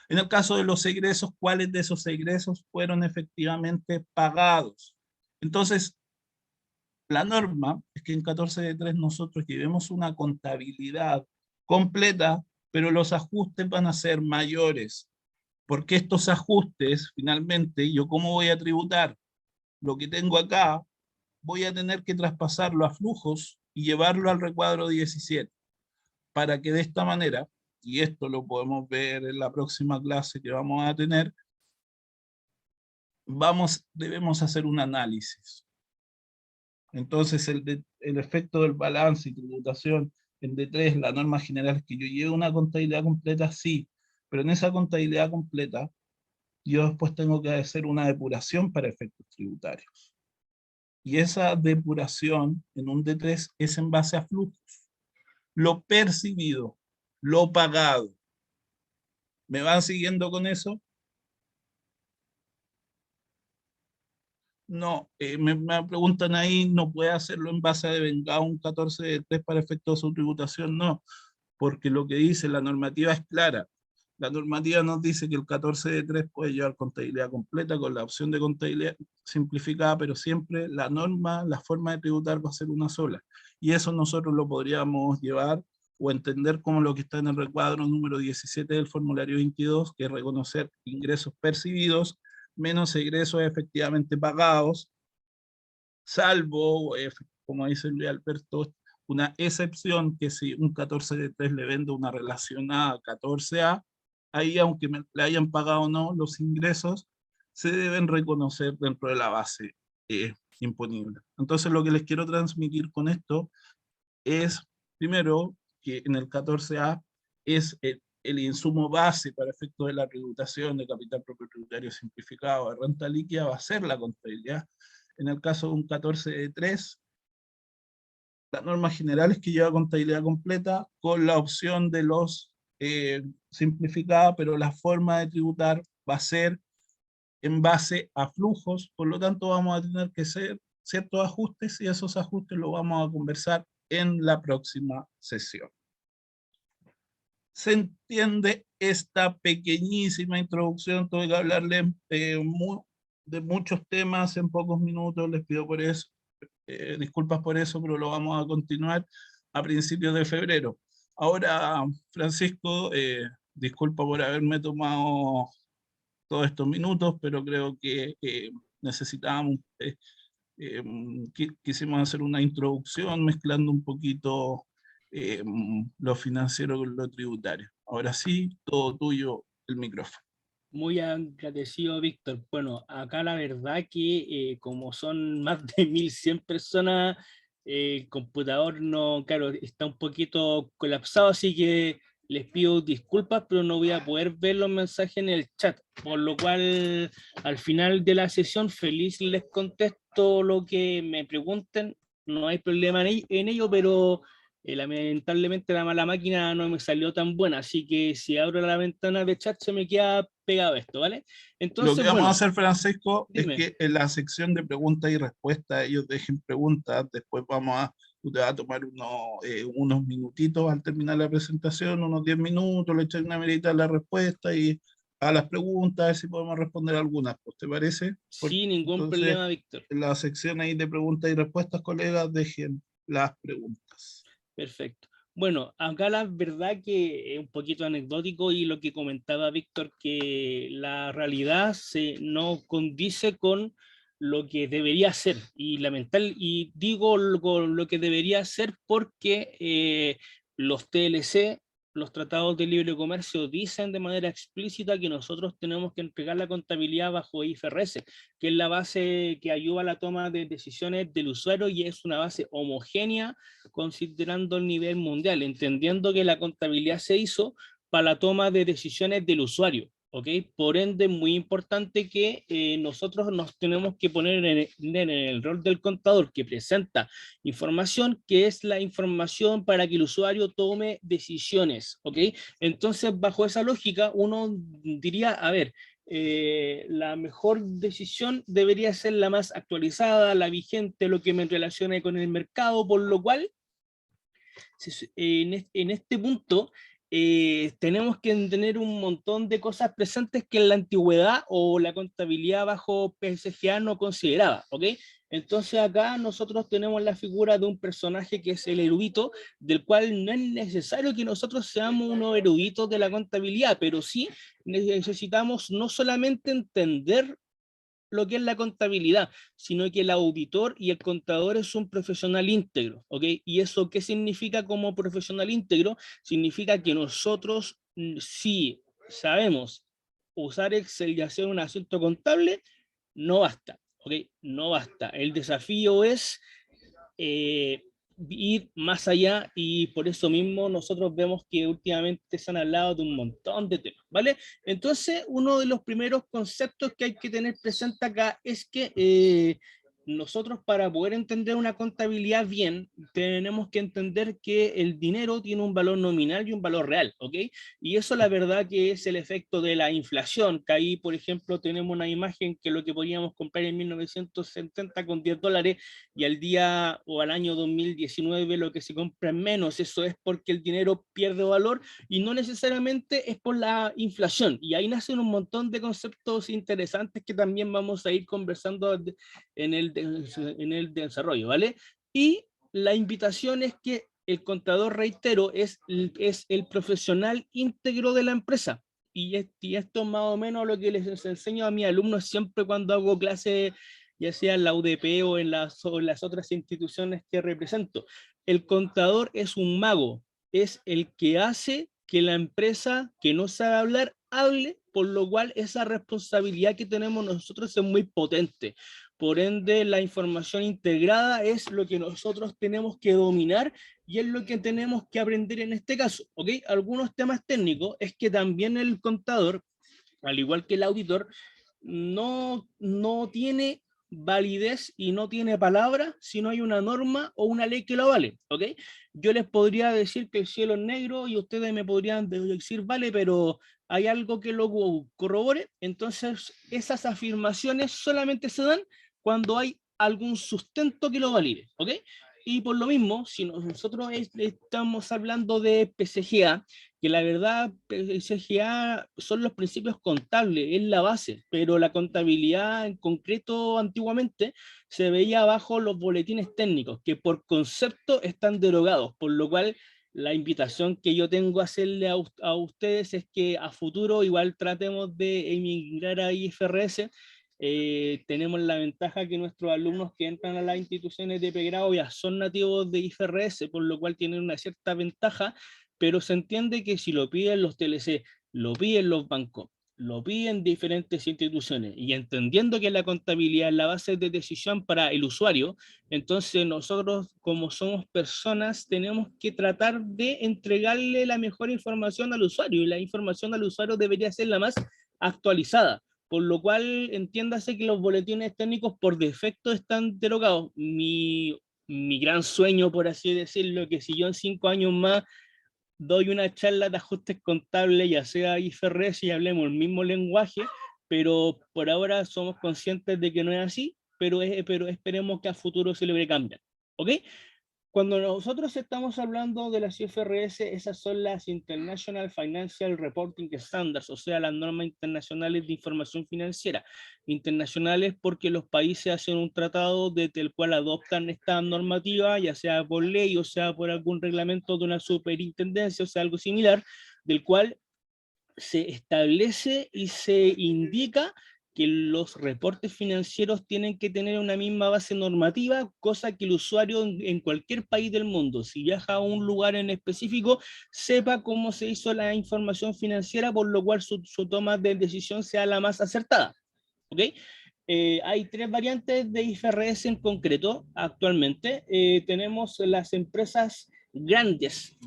En el caso de los egresos, ¿cuáles de esos egresos fueron efectivamente pagados? Entonces, la norma es que en 14D3 nosotros llevemos una contabilidad completa, pero los ajustes van a ser mayores, porque estos ajustes, finalmente, yo cómo voy a tributar lo que tengo acá, voy a tener que traspasarlo a flujos y llevarlo al recuadro 17, para que de esta manera, y esto lo podemos ver en la próxima clase que vamos a tener, debemos hacer un análisis. Entonces, el efecto del balance y tributación en D3, la norma general es que yo lleve una contabilidad completa, sí, pero en esa contabilidad completa, yo después tengo que hacer una depuración para efectos tributarios. Y esa depuración en un D3 es en base a flujos. Lo percibido, lo pagado. ¿Me van siguiendo con eso? No, me preguntan ahí, ¿no puede hacerlo en base a devengado un 14D3 para efectos de su tributación? No, porque lo que dice la normativa es clara. La normativa nos dice que el 14D3 puede llevar contabilidad completa con la opción de contabilidad simplificada, pero siempre la norma, la forma de tributar va a ser una sola. Y eso nosotros lo podríamos llevar o entender como lo que está en el recuadro número 17 del formulario 22, que es reconocer ingresos percibidos menos egresos efectivamente pagados, salvo, como dice Luis Alberto, una excepción que si un 14D3 le vende una relacionada 14A, ahí aunque le hayan pagado o no los ingresos, se deben reconocer dentro de la base imponible. Entonces lo que les quiero transmitir con esto es, primero, que en el 14A es el insumo base para efectos de la tributación de capital propio tributario simplificado de renta líquida va a ser la contabilidad. En el caso de un 14D3, las normas generales que lleva contabilidad completa con la opción de los simplificada, pero la forma de tributar va a ser en base a flujos, por lo tanto vamos a tener que hacer ciertos ajustes y esos ajustes los vamos a conversar en la próxima sesión. ¿Se entiende esta pequeñísima introducción? Tuve que hablarles de muchos temas en pocos minutos, les pido por eso, disculpas por eso, pero lo vamos a continuar a principios de febrero. Ahora, Francisco, disculpa por haberme tomado todos estos minutos, pero creo que necesitábamos, quisimos hacer una introducción mezclando un poquito lo financiero con lo tributario. Ahora sí, todo tuyo el micrófono. Muy agradecido, Víctor. Bueno, acá la verdad que como son más de 1100 personas, el computador no, claro, está un poquito colapsado, así que les pido disculpas, pero no voy a poder ver los mensajes en el chat, por lo cual al final de la sesión feliz les contesto lo que me pregunten, no hay problema en ello, pero lamentablemente la mala máquina no me salió tan buena, así que si abro la ventana de chat se me queda pegado esto, ¿vale? Lo que Entonces, vamos a bueno, hacer, Francisco, es dime. que en la sección de preguntas y respuestas ellos dejen preguntas, después tú te vas a tomar unos minutitos al terminar la presentación, unos 10 minutos, le echas una mirita a la respuesta y a las preguntas, a ver si podemos responder algunas, pues, ¿te parece? Sin ningún Entonces, problema, Víctor. en la sección ahí de preguntas y respuestas, colegas, dejen las preguntas. Perfecto. Bueno, acá la verdad que es un poquito anecdótico y lo que comentaba Víctor, que la realidad no condice con lo que debería ser. Y lamentable, y digo lo que debería ser porque los TLC, los tratados de libre comercio, dicen de manera explícita que nosotros tenemos que entregar la contabilidad bajo IFRS, que es la base que ayuda a la toma de decisiones del usuario y es una base homogénea considerando el nivel mundial, entendiendo que la contabilidad se hizo para la toma de decisiones del usuario, ¿ok? Por ende, muy importante que nosotros nos tenemos que poner en el rol del contador que presenta información, que es la información para que el usuario tome decisiones, ¿ok? Entonces, bajo esa lógica, uno diría, a ver, la mejor decisión debería ser la más actualizada, la vigente, lo que me relacione con el mercado, por lo cual en este punto tenemos que tener un montón de cosas presentes que en la antigüedad o la contabilidad bajo PSGA no consideraba, ¿ok? Entonces acá nosotros tenemos la figura de un personaje que es el erudito, del cual no es necesario que nosotros seamos unos eruditos de la contabilidad, pero sí necesitamos no solamente entender lo que es la contabilidad, sino que el auditor y el contador es un profesional íntegro, ¿ok? ¿Y eso qué significa como profesional íntegro? Significa que nosotros, si sabemos usar Excel y hacer un asunto contable, no basta, ¿ok? No basta. El desafío es eh, ir más allá y por eso mismo nosotros vemos que últimamente se han hablado de un montón de temas, ¿vale? Entonces, uno de los primeros conceptos que hay que tener presente acá es que nosotros para poder entender una contabilidad bien, tenemos que entender que el dinero tiene un valor nominal y un valor real, ¿ok? Y eso la verdad que es el efecto de la inflación, que ahí, por ejemplo, tenemos una imagen que lo que podíamos comprar en 1970 con $10 y al día o al año 2019 lo que se compra es menos, eso es porque el dinero pierde valor y no necesariamente es por la inflación. Y ahí nacen un montón de conceptos interesantes que también vamos a ir conversando en el desarrollo, ¿vale? Y la invitación es que el contador, reitero, es el profesional íntegro de la empresa. Y esto es más o menos lo que les enseño a mis alumnos siempre cuando hago clases, ya sea en la UDP o en las otras instituciones que represento. El contador es un mago, es el que hace que la empresa que no sabe hablar, hable, por lo cual esa responsabilidad que tenemos nosotros es muy potente. Por ende, la información integrada es lo que nosotros tenemos que dominar y es lo que tenemos que aprender en este caso, ¿ok? Algunos temas técnicos es que también el contador, al igual que el auditor, no tiene validez y no tiene palabra si no hay una norma o una ley que lo vale, ¿ok? Yo les podría decir que el cielo es negro y ustedes me podrían decir, vale, pero hay algo que lo corrobore. Entonces, esas afirmaciones solamente se dan cuando hay algún sustento que lo valide, ¿ok? Y por lo mismo, si nosotros estamos hablando de PCGA, que la verdad, PCGA son los principios contables, es la base, pero la contabilidad en concreto antiguamente se veía bajo los boletines técnicos, que por concepto están derogados, por lo cual la invitación que yo tengo a hacerle a ustedes es que a futuro igual tratemos de emigrar a IFRS. Tenemos la ventaja que nuestros alumnos que entran a las instituciones de pregrado ya son nativos de IFRS, por lo cual tienen una cierta ventaja, pero se entiende que si lo piden los TLC, lo piden los bancos, lo piden diferentes instituciones, y entendiendo que la contabilidad es la base de decisión para el usuario, entonces nosotros como somos personas tenemos que tratar de entregarle la mejor información al usuario, y la información al usuario debería ser la más actualizada. Por lo cual, entiéndase que los boletines técnicos por defecto están derogados. Mi gran sueño, por así decirlo, que si yo en 5 años más doy una charla de ajustes contables, ya sea IFRS y hablemos el mismo lenguaje, pero por ahora somos conscientes de que no es así, pero esperemos que a futuro se logre cambiar. ¿Ok? Cuando nosotros estamos hablando de las IFRS, esas son las International Financial Reporting Standards, o sea, las normas internacionales de información financiera. Internacionales porque los países hacen un tratado desde el cual adoptan esta normativa, ya sea por ley o sea por algún reglamento de una superintendencia, o sea, algo similar, del cual se establece y se indica que los reportes financieros tienen que tener una misma base normativa, cosa que el usuario en cualquier país del mundo, si viaja a un lugar en específico, sepa cómo se hizo la información financiera, por lo cual su toma de decisión sea la más acertada. ¿Ok? Hay 3 variantes de IFRS en concreto actualmente. Tenemos las empresas grandes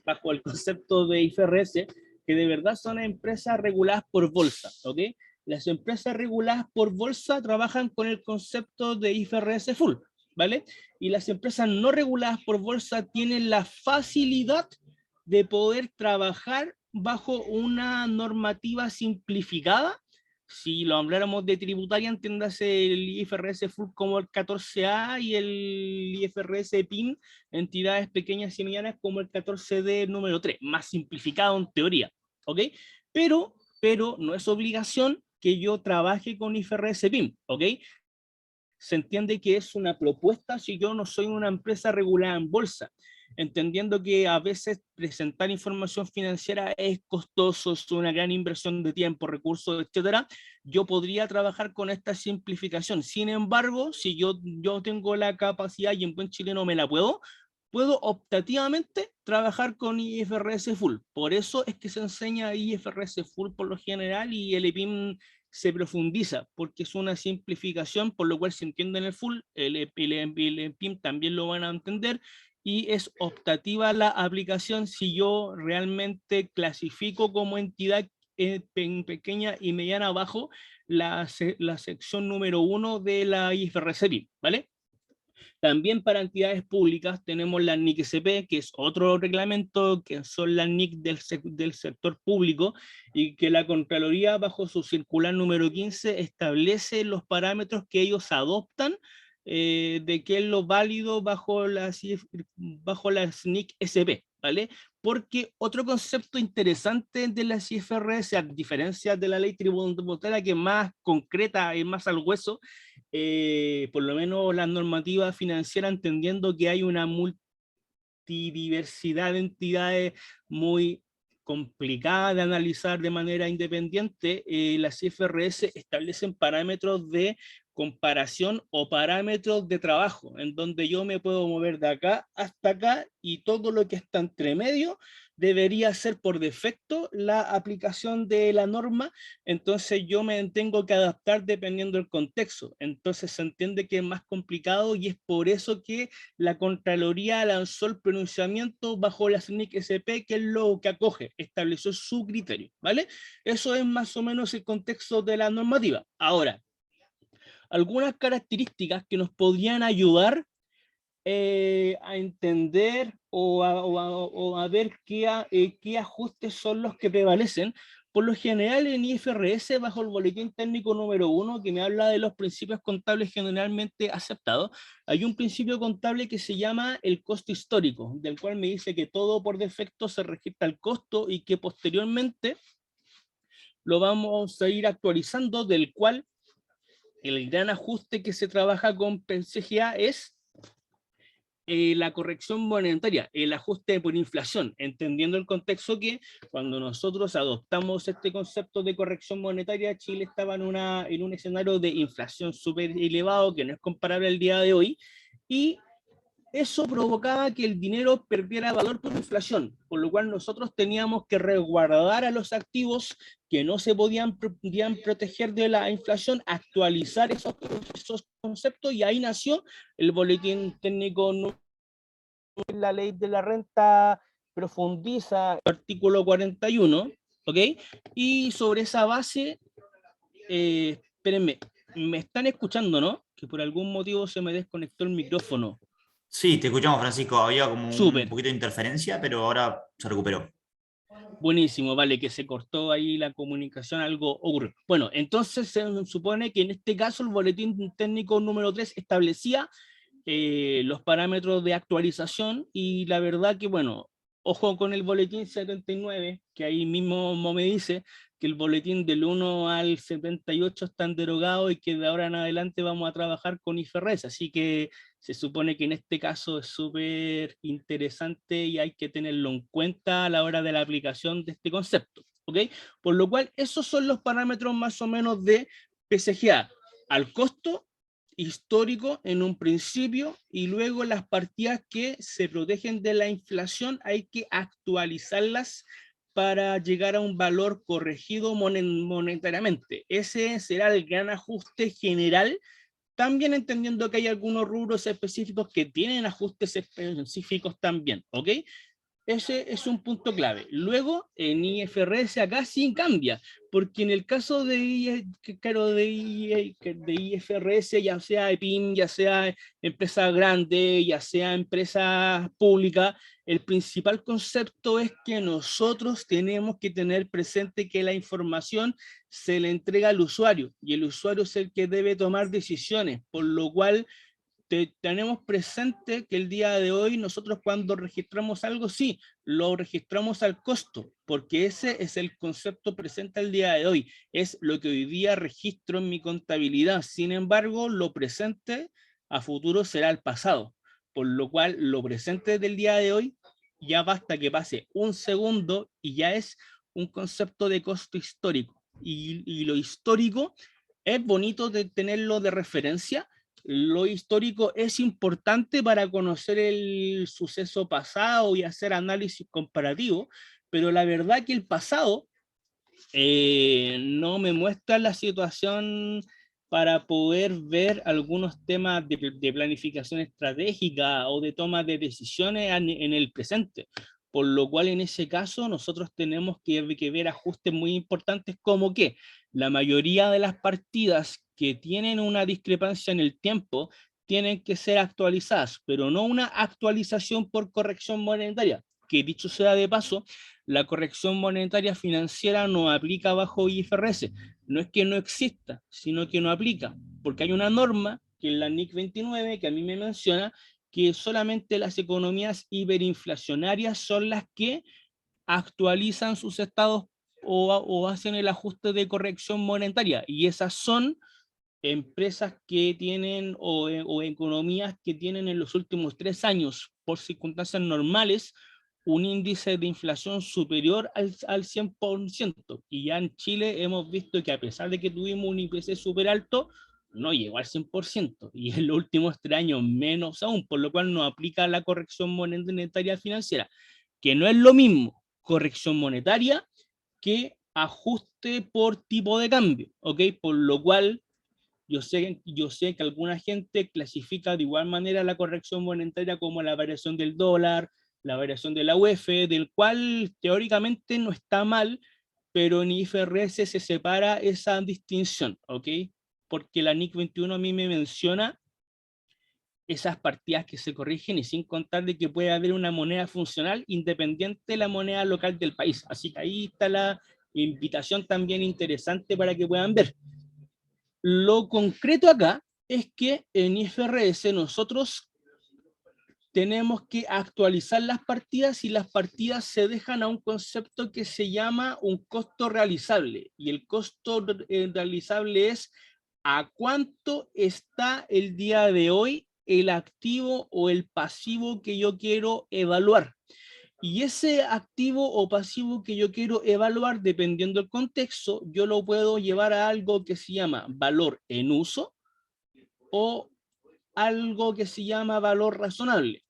bajo el concepto de IFRS, que de verdad son empresas reguladas por bolsa, ¿ok? Las empresas reguladas por bolsa trabajan con el concepto de IFRS full, ¿vale? Y las empresas no reguladas por bolsa tienen la facilidad de poder trabajar bajo una normativa simplificada. Si lo habláramos de tributaria, entiéndase el IFRS full como el 14A y el IFRS PIN, entidades pequeñas y medianas, como el 14D número 3, más simplificado en teoría, ¿ok? Pero no es obligación que yo trabaje con IFRS PIN, ¿ok? Se entiende que es una propuesta si yo no soy una empresa regulada en bolsa, entendiendo que a veces presentar información financiera es costoso, es una gran inversión de tiempo, recursos, etcétera. Yo podría trabajar con esta simplificación. Sin embargo, si yo tengo la capacidad y en buen chileno me la puedo optativamente trabajar con IFRS Full. Por eso es que se enseña IFRS Full por lo general, y el EPIM se profundiza porque es una simplificación, por lo cual se entiende en el full, el EPIM también lo van a entender, y es optativa la aplicación si yo realmente clasifico como entidad en pequeña y mediana bajo la sección número 1 de la IFRS PIM, ¿vale? También para entidades públicas tenemos la NIC-SP, que es otro reglamento, que son las NIC del sector público, y que la Contraloría, bajo su circular número 15, establece los parámetros que ellos adoptan de qué es lo válido bajo las NIC-SP, ¿vale? Porque otro concepto interesante de las IFRS, a diferencia de la ley tributaria, que es más concreta, es más al hueso, por lo menos la normativa financiera, entendiendo que hay una multidiversidad de entidades muy complicada de analizar de manera independiente, las IFRS establecen parámetros de comparación o parámetros de trabajo, en donde yo me puedo mover de acá hasta acá, y todo lo que está entre medio debería ser por defecto la aplicación de la norma. Entonces yo me tengo que adaptar dependiendo del contexto. Entonces se entiende que es más complicado, y es por eso que la Contraloría lanzó el pronunciamiento bajo la SNIC-SP, que es lo que acoge, estableció su criterio, ¿vale? Eso es más o menos el contexto de la normativa. Ahora, algunas características que nos podrían ayudar a entender o a ver qué ajustes son los que prevalecen. Por lo general en IFRS, bajo el boletín técnico número 1, que me habla de los principios contables generalmente aceptados, hay un principio contable que se llama el costo histórico, del cual me dice que todo por defecto se registra el costo y que posteriormente lo vamos a ir actualizando, del cual el gran ajuste que se trabaja con PCGA es la corrección monetaria, el ajuste por inflación, entendiendo el contexto que cuando nosotros adoptamos este concepto de corrección monetaria, Chile estaba en un escenario de inflación súper elevado, que no es comparable al día de hoy, y eso provocaba que el dinero perdiera valor por inflación, por lo cual nosotros teníamos que resguardar a los activos que no se podían proteger de la inflación, actualizar esos conceptos, y ahí nació el boletín técnico, la ley de la renta profundiza el artículo 41, ¿ok? Y sobre esa base, espérenme, me están escuchando, ¿no? Que por algún motivo se me desconectó el micrófono. Sí, te escuchamos, Francisco. Había como un Súper. poquito de interferencia, pero ahora se recuperó. Buenísimo, vale, que se cortó ahí la comunicación, algo ocurrió. Bueno, entonces se supone que en este caso el boletín técnico número 3 establecía los parámetros de actualización, y la verdad que, bueno, ojo con el boletín 79, que ahí mismo me dice que el boletín del 1 al 78 están derogados y que de ahora en adelante vamos a trabajar con IFRS, así que se supone que en este caso es súper interesante y hay que tenerlo en cuenta a la hora de la aplicación de este concepto, ¿ok? Por lo cual, esos son los parámetros más o menos de PCGA, al costo histórico en un principio, y luego las partidas que se protegen de la inflación hay que actualizarlas para llegar a un valor corregido monetariamente. Ese será el gran ajuste general, también entendiendo que hay algunos rubros específicos que tienen ajustes específicos también, ¿ok? Ese es un punto clave. Luego, en IFRS acá sí cambia, porque en el caso de IFRS, ya sea EPIM, ya sea empresa grande, ya sea empresa pública, el principal concepto es que nosotros tenemos que tener presente que la información se le entrega al usuario, y el usuario es el que debe tomar decisiones, por lo cual tenemos presente que el día de hoy nosotros cuando registramos algo, sí, lo registramos al costo, porque ese es el concepto presente al día de hoy, es lo que hoy día registro en mi contabilidad. Sin embargo, lo presente a futuro será el pasado, por lo cual lo presente del día de hoy ya basta que pase un segundo y ya es un concepto de costo histórico, y lo histórico es bonito de tenerlo de referencia. Lo histórico es importante para conocer el suceso pasado y hacer análisis comparativo, pero la verdad que el pasado no me muestra la situación para poder ver algunos temas de planificación estratégica o de toma de decisiones en el presente. Por lo cual, en ese caso, nosotros tenemos que ver ajustes muy importantes, como que la mayoría de las partidas que tienen una discrepancia en el tiempo tienen que ser actualizadas, pero no una actualización por corrección monetaria, que dicho sea de paso, la corrección monetaria financiera no aplica bajo IFRS. No es que no exista, sino que no aplica, porque hay una norma, que es la NIC 29, que a mí me menciona que solamente las economías hiperinflacionarias son las que actualizan sus estados o hacen el ajuste de corrección monetaria, y esas son empresas que tienen o economías que tienen en los últimos 3 años, por circunstancias normales, un índice de inflación superior al 100%. Y ya en Chile hemos visto que a pesar de que tuvimos un IPC súper alto, no llegó al 100%. Y en los últimos 3 años menos aún, por lo cual no aplica la corrección monetaria financiera, que no es lo mismo corrección monetaria que ajuste por tipo de cambio, ¿ok? Por lo cual yo sé que alguna gente clasifica de igual manera la corrección monetaria como la variación del dólar, la variación de la UEF, del cual teóricamente no está mal, pero en IFRS se separa esa distinción, ¿ok? porque la NIC 21 a mí me menciona esas partidas que se corrigen y sin contar de que puede haber una moneda funcional independiente de la moneda local del país. Así que ahí está la invitación también interesante para que puedan ver. Lo concreto acá es que en IFRS nosotros tenemos que actualizar las partidas y las partidas se dejan a un concepto que se llama un costo realizable. Y el costo realizable es a cuánto está el día de hoy el activo o el pasivo que yo quiero evaluar. Y ese activo o pasivo que yo quiero evaluar, dependiendo del contexto, yo lo puedo llevar a algo que se llama valor en uso o algo que se llama valor razonable.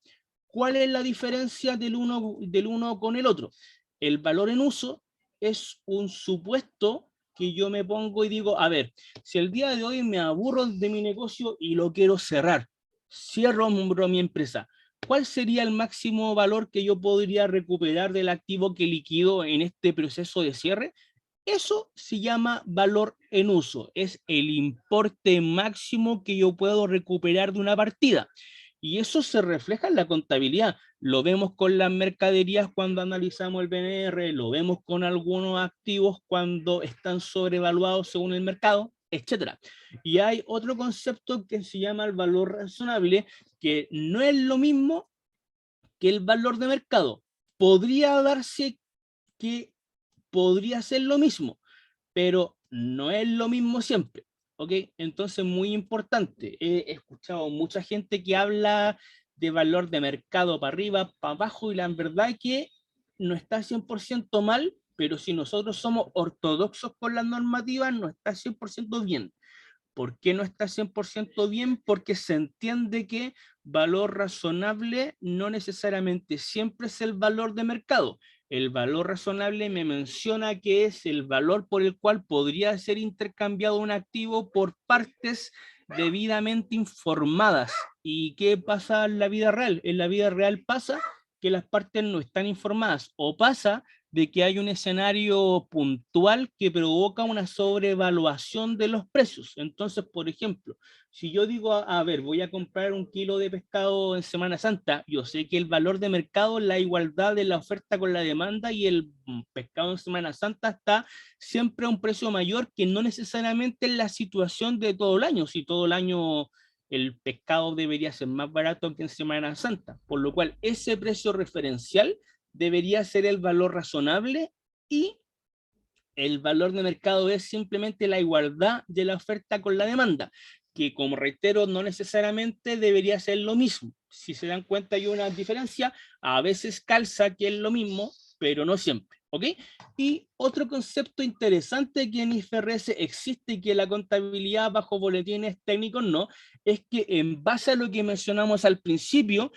¿Cuál es la diferencia del uno con el otro? El valor en uso es un supuesto que yo me pongo y digo, a ver, si el día de hoy me aburro de mi negocio y lo quiero cerrar, cierro mi empresa, ¿cuál sería el máximo valor que yo podría recuperar del activo que liquido en este proceso de cierre? Eso se llama valor en uso, es el importe máximo que yo puedo recuperar de una partida. Y eso se refleja en la contabilidad. Lo vemos con las mercaderías cuando analizamos el BNR, lo vemos con algunos activos cuando están sobrevaluados según el mercado, etcétera. Y hay otro concepto que se llama el valor razonable, que no es lo mismo que el valor de mercado. Podría darse que podría ser lo mismo, pero no es lo mismo siempre, ¿ok? Entonces, muy importante, he escuchado mucha gente que habla de valor de mercado para arriba, para abajo, y la verdad es que no está 100% mal, pero si nosotros somos ortodoxos con las normativas, no está 100% bien. ¿Por qué no está 100% bien? Porque se entiende que valor razonable no necesariamente siempre es el valor de mercado. El valor razonable me menciona que es el valor por el cual podría ser intercambiado un activo por partes debidamente informadas. ¿Y qué pasa en la vida real? En la vida real pasa que las partes no están informadas o pasa de que hay un escenario puntual que provoca una sobrevaluación de los precios. Entonces, por ejemplo, si yo digo, a ver, voy a comprar 1 kilo de pescado en Semana Santa, yo sé que el valor de mercado, la igualdad de la oferta con la demanda y el pescado en Semana Santa está siempre a un precio mayor que no necesariamente en la situación de todo el año. Si todo el año el pescado debería ser más barato que en Semana Santa, por lo cual ese precio referencial debería ser el valor razonable y el valor de mercado es simplemente la igualdad de la oferta con la demanda, que como reitero, no necesariamente debería ser lo mismo. Si se dan cuenta hay una diferencia, a veces calza que es lo mismo, pero no siempre, ¿ok? Y otro concepto interesante que en IFRS existe y que la contabilidad bajo boletines técnicos no, es que en base a lo que mencionamos al principio,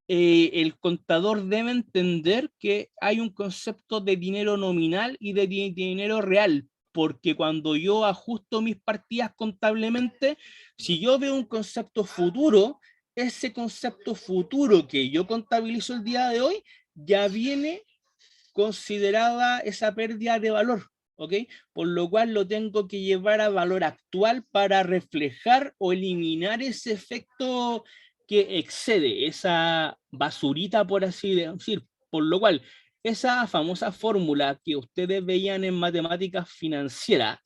el contador debe entender que hay un concepto de dinero nominal y de dinero real, porque cuando yo ajusto mis partidas contablemente, si yo veo un concepto futuro, ese concepto futuro que yo contabilizo el día de hoy, ya viene considerada esa pérdida de valor, ¿ok? Por lo cual lo tengo que llevar a valor actual para reflejar o eliminar ese efecto que excede, esa basurita, por así decir. Por lo cual, esa famosa fórmula que ustedes veían en matemáticas financieras,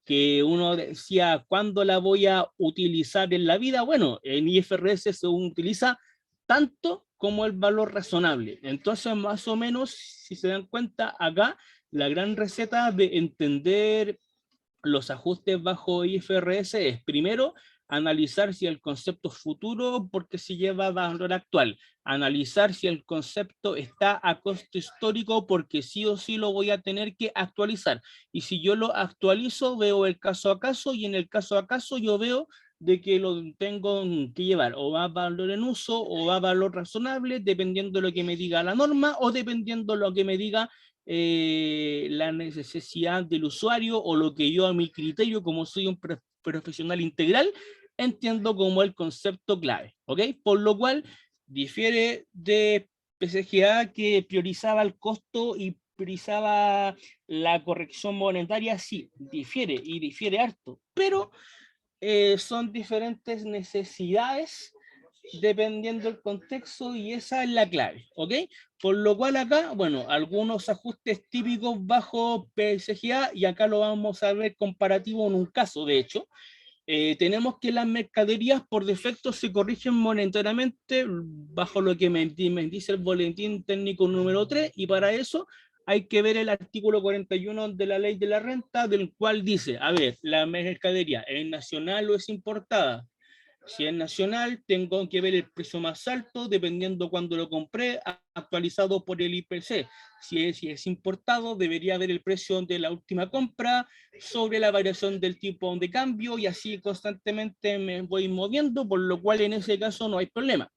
que uno decía, ¿cuándo la voy a utilizar en la vida? Bueno, en IFRS se utiliza tanto como el valor razonable. Entonces, más o menos, si se dan cuenta, acá la gran receta de entender los ajustes bajo IFRS es, primero, analizar si el concepto es futuro porque se lleva a valor actual, analizar si el concepto está a costo histórico porque sí o sí lo voy a tener que actualizar, y si yo lo actualizo veo el caso a caso, y en el caso a caso yo veo de que lo tengo que llevar o va a valor en uso o va a valor razonable, dependiendo de lo que me diga la norma o dependiendo de lo que me diga la necesidad del usuario o lo que yo a mi criterio, como soy un profesional integral, entiendo como el concepto clave, ¿ok? Por lo cual difiere de PSGA, que priorizaba el costo y priorizaba la corrección monetaria. Sí, difiere y difiere harto, pero son diferentes necesidades dependiendo del contexto y esa es la clave, ¿ok? Por lo cual acá, bueno, algunos ajustes típicos bajo PSGA y acá lo vamos a ver comparativo en un caso, de hecho. Tenemos que las mercaderías por defecto se corrigen monetariamente bajo lo que me dice el boletín técnico número 3 y para eso hay que ver el artículo 41 de la ley de la renta del cual dice, a ver, la mercadería es nacional o es importada. Si es nacional, tengo que ver el precio más alto, dependiendo cuando lo compré, actualizado por el IPC. Si es importado, debería ver el precio de la última compra sobre la variación del tipo de cambio y así constantemente me voy moviendo, por lo cual en ese caso no hay problema.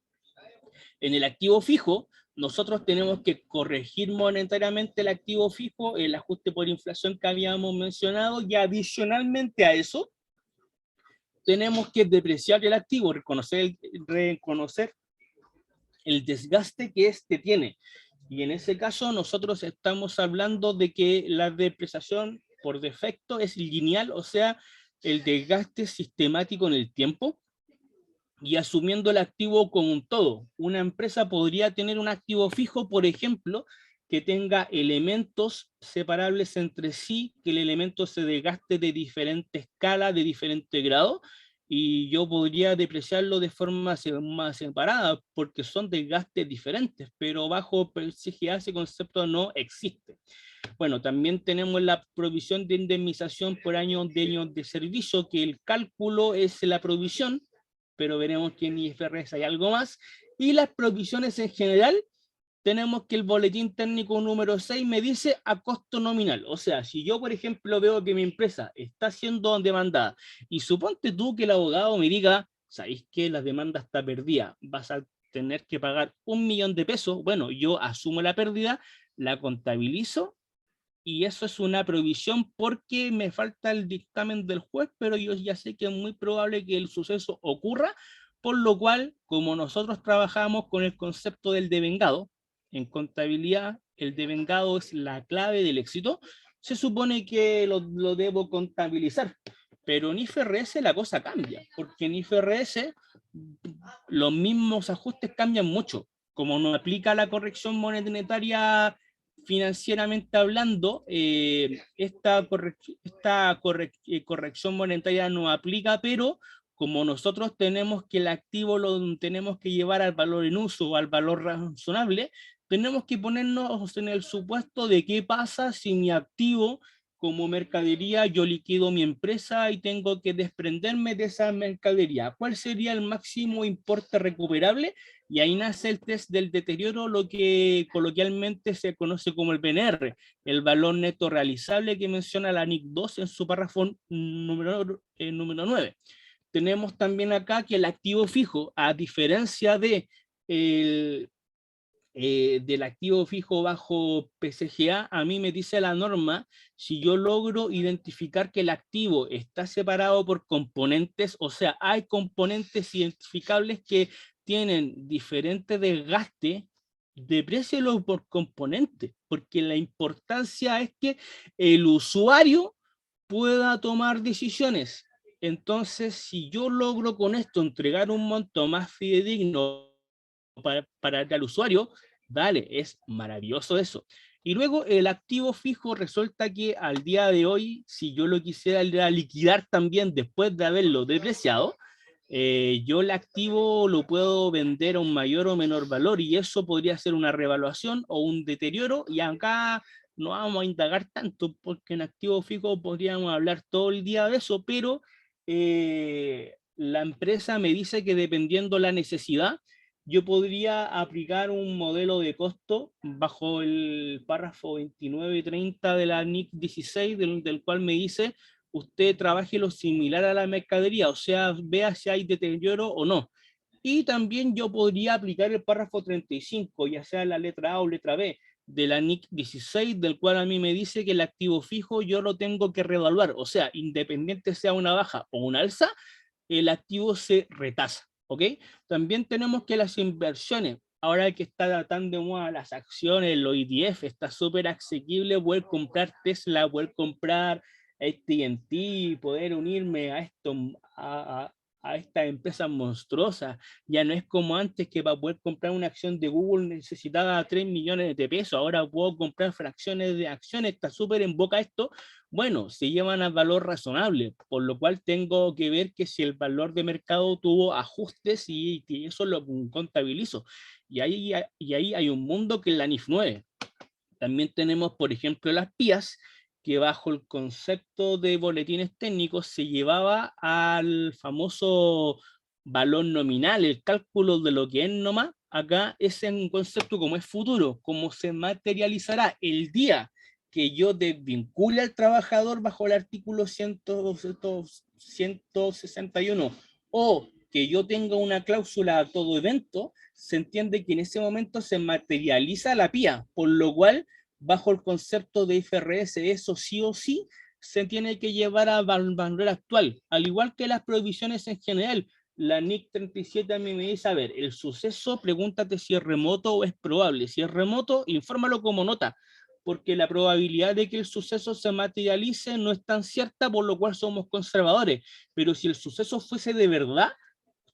En el activo fijo, nosotros tenemos que corregir monetariamente el activo fijo, el ajuste por inflación que habíamos mencionado y adicionalmente a eso, tenemos que depreciar el activo, reconocer el desgaste que este tiene. Y en ese caso nosotros estamos hablando de que la depreciación por defecto es lineal, o sea, el desgaste sistemático en el tiempo y asumiendo el activo como un todo. Una empresa podría tener un activo fijo, por ejemplo, que tenga elementos separables entre sí, que el elemento se desgaste de diferente escala, de diferente grado, y yo podría depreciarlo de forma más separada, porque son desgastes diferentes, pero bajo PSGA ese concepto no existe. Bueno, también tenemos la provisión de indemnización por años de servicio, que el cálculo es la provisión, pero veremos que en IFRS hay algo más. Y las provisiones en general, tenemos que el boletín técnico número 6 me dice a costo nominal. O sea, si yo, por ejemplo, veo que mi empresa está siendo demandada y suponte tú que el abogado me diga, ¿sabéis que la demanda está perdida? Vas a tener que pagar 1.000.000 de pesos. Bueno, yo asumo la pérdida, la contabilizo y eso es una provisión porque me falta el dictamen del juez, pero yo ya sé que es muy probable que el suceso ocurra, por lo cual, como nosotros trabajamos con el concepto del devengado, en contabilidad el devengado es la clave del éxito, se supone que lo debo contabilizar, pero en IFRS la cosa cambia, porque en IFRS los mismos ajustes cambian mucho, como no aplica la corrección monetaria financieramente hablando, corrección monetaria no aplica, pero como nosotros tenemos que el activo lo tenemos que llevar al valor en uso o al valor razonable, tenemos que ponernos en el supuesto de qué pasa si mi activo como mercadería yo liquido mi empresa y tengo que desprenderme de esa mercadería. ¿Cuál sería el máximo importe recuperable? Y ahí nace el test del deterioro, lo que coloquialmente se conoce como el PNR, el valor neto realizable que menciona la NIC 2 en su párrafo número 9. Tenemos también acá que el activo fijo, a diferencia de del activo fijo bajo PSGA, a mí me dice la norma, si yo logro identificar que el activo está separado por componentes, o sea, hay componentes identificables que tienen diferente desgaste, deprécielo por componente, porque la importancia es que el usuario pueda tomar decisiones. Entonces, si yo logro con esto entregar un monto más fidedigno para el usuario, dale, es maravilloso eso. Y luego el activo fijo resulta que al día de hoy, si yo lo quisiera liquidar también después de haberlo depreciado, yo el activo lo puedo vender a un mayor o menor valor y eso podría ser una revaluación o un deterioro y acá no vamos a indagar tanto porque en activo fijo podríamos hablar todo el día de eso, pero la empresa me dice que dependiendo la necesidad, yo podría aplicar un modelo de costo bajo el párrafo 29 y 30 de la NIC 16, del cual me dice, usted trabaje lo similar a la mercadería, o sea, vea si hay deterioro o no. Y también yo podría aplicar el párrafo 35, ya sea la letra A o letra B, de la NIC 16, del cual a mí me dice que el activo fijo yo lo tengo que reevaluar, o sea, independiente sea una baja o una alza, el activo se retasa. ¿Ok? También tenemos que las inversiones, ahora que está tan de moda las acciones, los ETF, está súper asequible poder comprar Tesla, poder comprar AT&T, poder unirme a esto, a estas empresas monstruosas. Ya no es como antes, que para poder comprar una acción de Google necesitaba 3 millones de pesos, ahora puedo comprar fracciones de acciones, está súper en boca esto. Bueno, se llevan a valor razonable, por lo cual tengo que ver que si el valor de mercado tuvo ajustes y eso lo contabilizo. Y ahí hay un mundo que es la NIF 9. También tenemos, por ejemplo, las PIAs, que bajo el concepto de boletines técnicos se llevaba al famoso valor nominal, el cálculo de lo que es nomás. Acá es un concepto como es futuro, como se materializará el día que yo desvincule al trabajador bajo el artículo 161 o que yo tenga una cláusula a todo evento, se entiende que en ese momento se materializa la PIA, por lo cual bajo el concepto de IFRS, eso sí o sí se tiene que llevar a valor actual, al igual que las prohibiciones en general. La NIC 37 a mí me dice, a ver, el suceso, pregúntate si es remoto o es probable. Si es remoto, infórmalo como nota, porque la probabilidad de que el suceso se materialice no es tan cierta, por lo cual somos conservadores. Pero si el suceso fuese de verdad,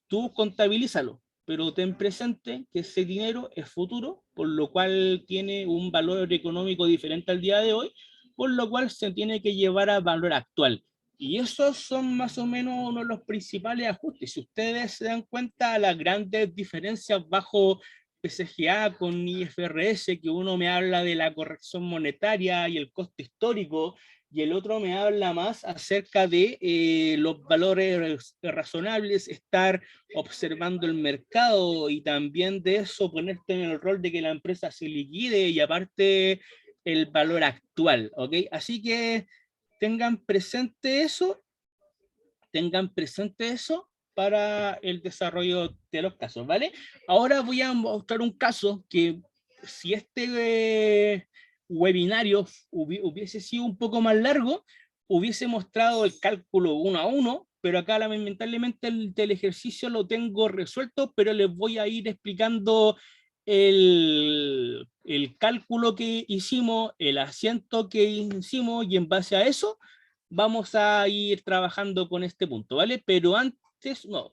tú contabilízalo, pero ten presente que ese dinero es futuro, por lo cual tiene un valor económico diferente al día de hoy, por lo cual se tiene que llevar a valor actual. Y esos son más o menos uno de los principales ajustes. Si ustedes se dan cuenta, las grandes diferencias bajo PCGA con IFRS, que uno me habla de la corrección monetaria y el coste histórico, y el otro me habla más acerca de los valores razonables, estar observando el mercado y también de eso ponerte en el rol de que la empresa se liquide y aparte el valor actual, ¿ok? Así que tengan presente eso, para el desarrollo de los casos, ¿vale? Ahora voy a mostrar un caso que si webinario hubiese sido un poco más largo, hubiese mostrado el cálculo 1 a 1, pero acá lamentablemente el ejercicio lo tengo resuelto, pero les voy a ir explicando el cálculo que hicimos, el asiento que hicimos, y en base a eso vamos a ir trabajando con este punto, ¿vale? Pero antes, no,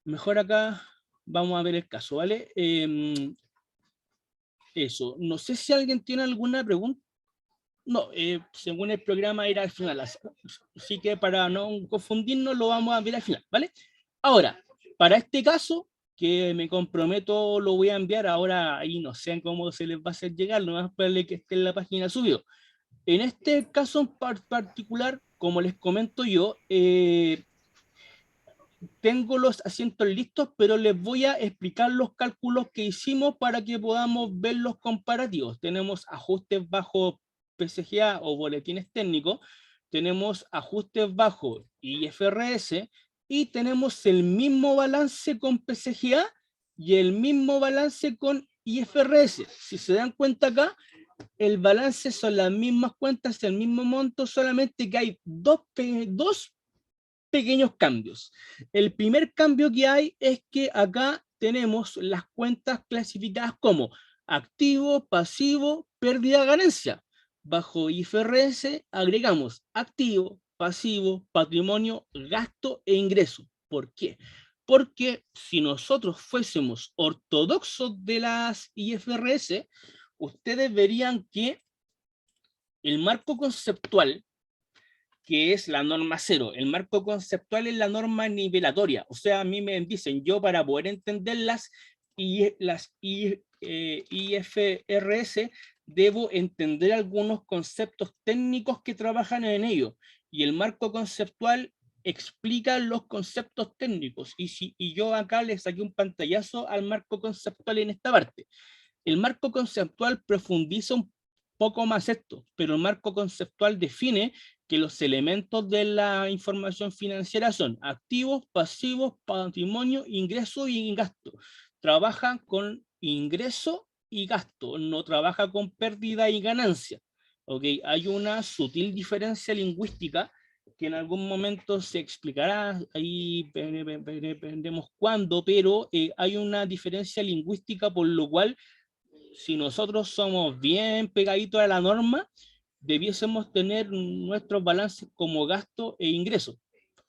mejor acá vamos a ver el caso, ¿vale? Eso, no sé si alguien tiene alguna pregunta. No, según el programa era al final, así que para no confundirnos lo vamos a ver al final, ¿vale? Ahora, para este caso, que me comprometo, lo voy a enviar ahora, ahí no sé cómo se les va a hacer llegar, no más para que esté en la página subido. En este caso en particular, como les comento yo, tengo los asientos listos, pero les voy a explicar los cálculos que hicimos para que podamos ver los comparativos. Tenemos ajustes bajo PCGA o boletines técnicos, tenemos ajustes bajo IFRS y tenemos el mismo balance con PCGA y el mismo balance con IFRS. Si se dan cuenta acá, el balance son las mismas cuentas, el mismo monto, solamente que hay dos pequeños cambios. El primer cambio que hay es que acá tenemos las cuentas clasificadas como activo, pasivo, pérdida, ganancia. Bajo IFRS agregamos activo, pasivo, patrimonio, gasto e ingreso. ¿Por qué? Porque si nosotros fuésemos ortodoxos de las IFRS, ustedes verían que el marco conceptual, que es la norma 0, el marco conceptual es la norma nivelatoria. O sea, a mí me dicen, yo para poder entenderlas, y las IFRS, debo entender algunos conceptos técnicos que trabajan en ello. Y el marco conceptual explica los conceptos técnicos. Y yo acá le saqué un pantallazo al marco conceptual en esta parte. El marco conceptual profundiza un poco más esto, pero el marco conceptual define que los elementos de la información financiera son activos, pasivos, patrimonio, ingreso y gasto. Trabaja con ingreso y gasto, no trabaja con pérdida y ganancia. ¿Okay? Hay una sutil diferencia lingüística que en algún momento se explicará, ahí veremos cuándo, pero hay una diferencia lingüística, por lo cual si nosotros somos bien pegaditos a la norma, debiésemos tener nuestros balances como gasto e ingreso.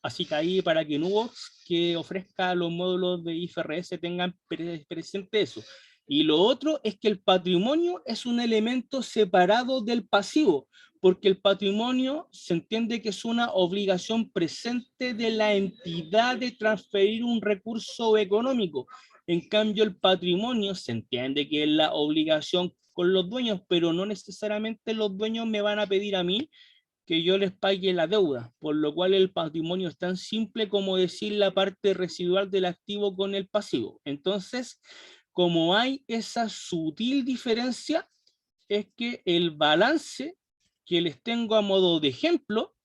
Así que ahí para que Nubox que ofrezca los módulos de IFRS tengan presente eso. Y lo otro es que el patrimonio es un elemento separado del pasivo, porque el patrimonio se entiende que es una obligación presente de la entidad de transferir un recurso económico. En cambio, el patrimonio se entiende que es la obligación con los dueños, pero no necesariamente los dueños me van a pedir a mí que yo les pague la deuda, por lo cual el patrimonio es tan simple como decir la parte residual del activo con el pasivo. Entonces, como hay esa sutil diferencia, es que el balance que les tengo a modo de ejemplo,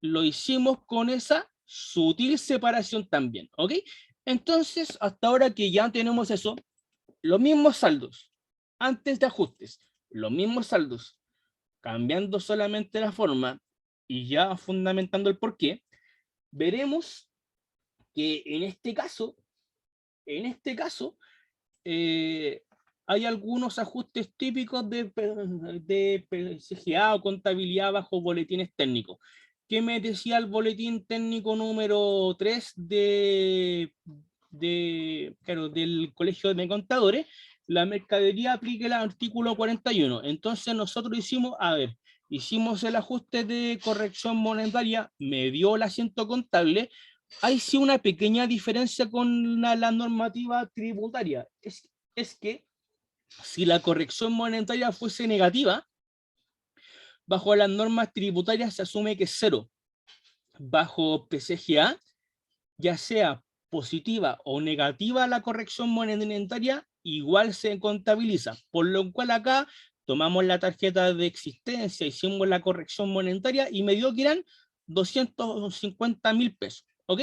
lo hicimos con esa sutil separación también, ¿ok? Entonces, hasta ahora que ya tenemos eso, los mismos saldos, antes de ajustes, los mismos saldos, cambiando solamente la forma y ya fundamentando el porqué, veremos que en este caso, hay algunos ajustes típicos de CGA o contabilidad bajo boletines técnicos. ¿Qué me decía el boletín técnico número 3 claro, del Colegio de Contadores? La mercadería aplica el artículo 41. Entonces nosotros hicimos, hicimos el ajuste de corrección monetaria, me dio el asiento contable. Hay sí una pequeña diferencia con la normativa tributaria. Es que si la corrección monetaria fuese negativa, bajo las normas tributarias se asume que es cero. Bajo PCGA, ya sea positiva o negativa la corrección monetaria, igual se contabiliza. Por lo cual acá tomamos la tarjeta de existencia, hicimos la corrección monetaria y me dio que eran 250.000 pesos. ¿Ok?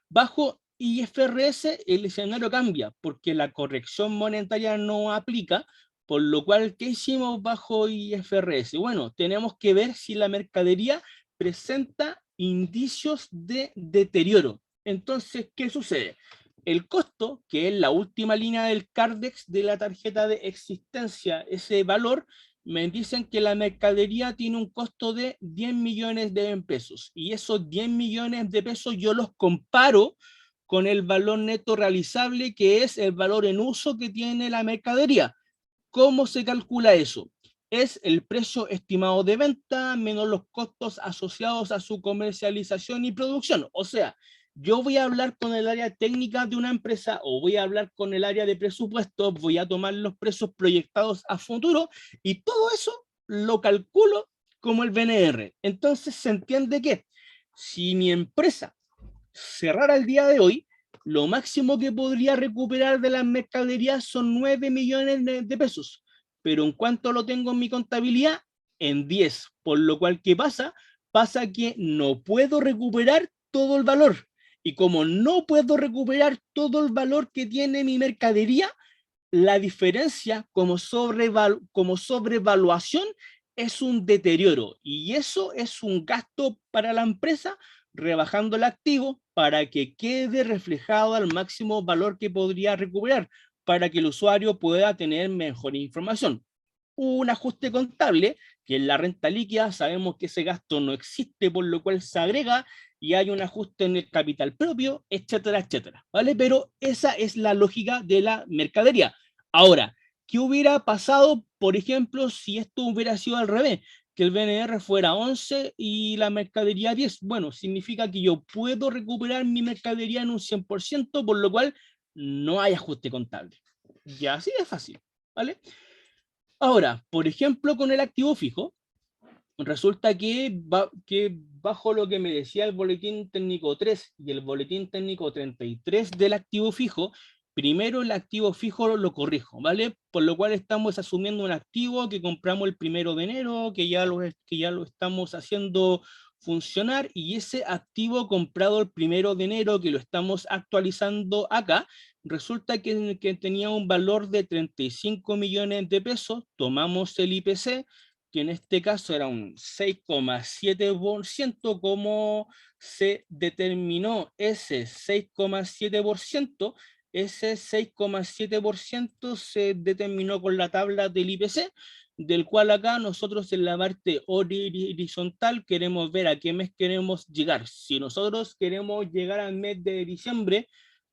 Bajo IFRS el escenario cambia porque la corrección monetaria no aplica, por lo cual, ¿qué hicimos bajo IFRS? Bueno, tenemos que ver si la mercadería presenta indicios de deterioro. Entonces, ¿qué sucede? El costo, que es la última línea del CARDEX de la tarjeta de existencia, ese valor, me dicen que la mercadería tiene un costo de 10 millones de pesos. Y esos 10 millones de pesos yo los comparo con el valor neto realizable, que es el valor en uso que tiene la mercadería. ¿Cómo se calcula eso? Es el precio estimado de venta menos los costos asociados a su comercialización y producción. O sea, yo voy a hablar con el área técnica de una empresa o voy a hablar con el área de presupuesto, voy a tomar los precios proyectados a futuro y todo eso lo calculo como el BNR. Entonces se entiende que si mi empresa cerrara el día de hoy, lo máximo que podría recuperar de las mercaderías son 9 millones de pesos, pero en cuanto lo tengo en mi contabilidad, en 10, por lo cual, ¿qué pasa? Pasa que no puedo recuperar todo el valor, y como no puedo recuperar todo el valor que tiene mi mercadería, la diferencia como sobrevaluación es un deterioro, y eso es un gasto para la empresa, rebajando el activo para que quede reflejado al máximo valor que podría recuperar, para que el usuario pueda tener mejor información. Un ajuste contable, que en la renta líquida sabemos que ese gasto no existe, por lo cual se agrega y hay un ajuste en el capital propio, etcétera, etcétera, ¿vale? Pero esa es la lógica de la mercadería. Ahora, ¿qué hubiera pasado, por ejemplo, si esto hubiera sido al revés? Que el BNR fuera 11 y la mercadería 10. Bueno, significa que yo puedo recuperar mi mercadería en un 100%, por lo cual no hay ajuste contable. Ya así es fácil, ¿vale? Ahora, por ejemplo, con el activo fijo, resulta que bajo lo que me decía el boletín técnico 3 y el boletín técnico 33 del activo fijo, primero el activo fijo lo corrijo, ¿vale? Por lo cual estamos asumiendo un activo que compramos el 1 de enero, que ya lo estamos haciendo funcionar, y ese activo comprado el 1 de enero, que lo estamos actualizando acá, resulta que tenía un valor de 35 millones de pesos, tomamos el IPC, que en este caso era un 6,7%, como se determinó ese 6,7%, ese 6,7% se determinó con la tabla del IPC, del cual acá nosotros en la parte horizontal queremos ver a qué mes queremos llegar. Si nosotros queremos llegar al mes de diciembre,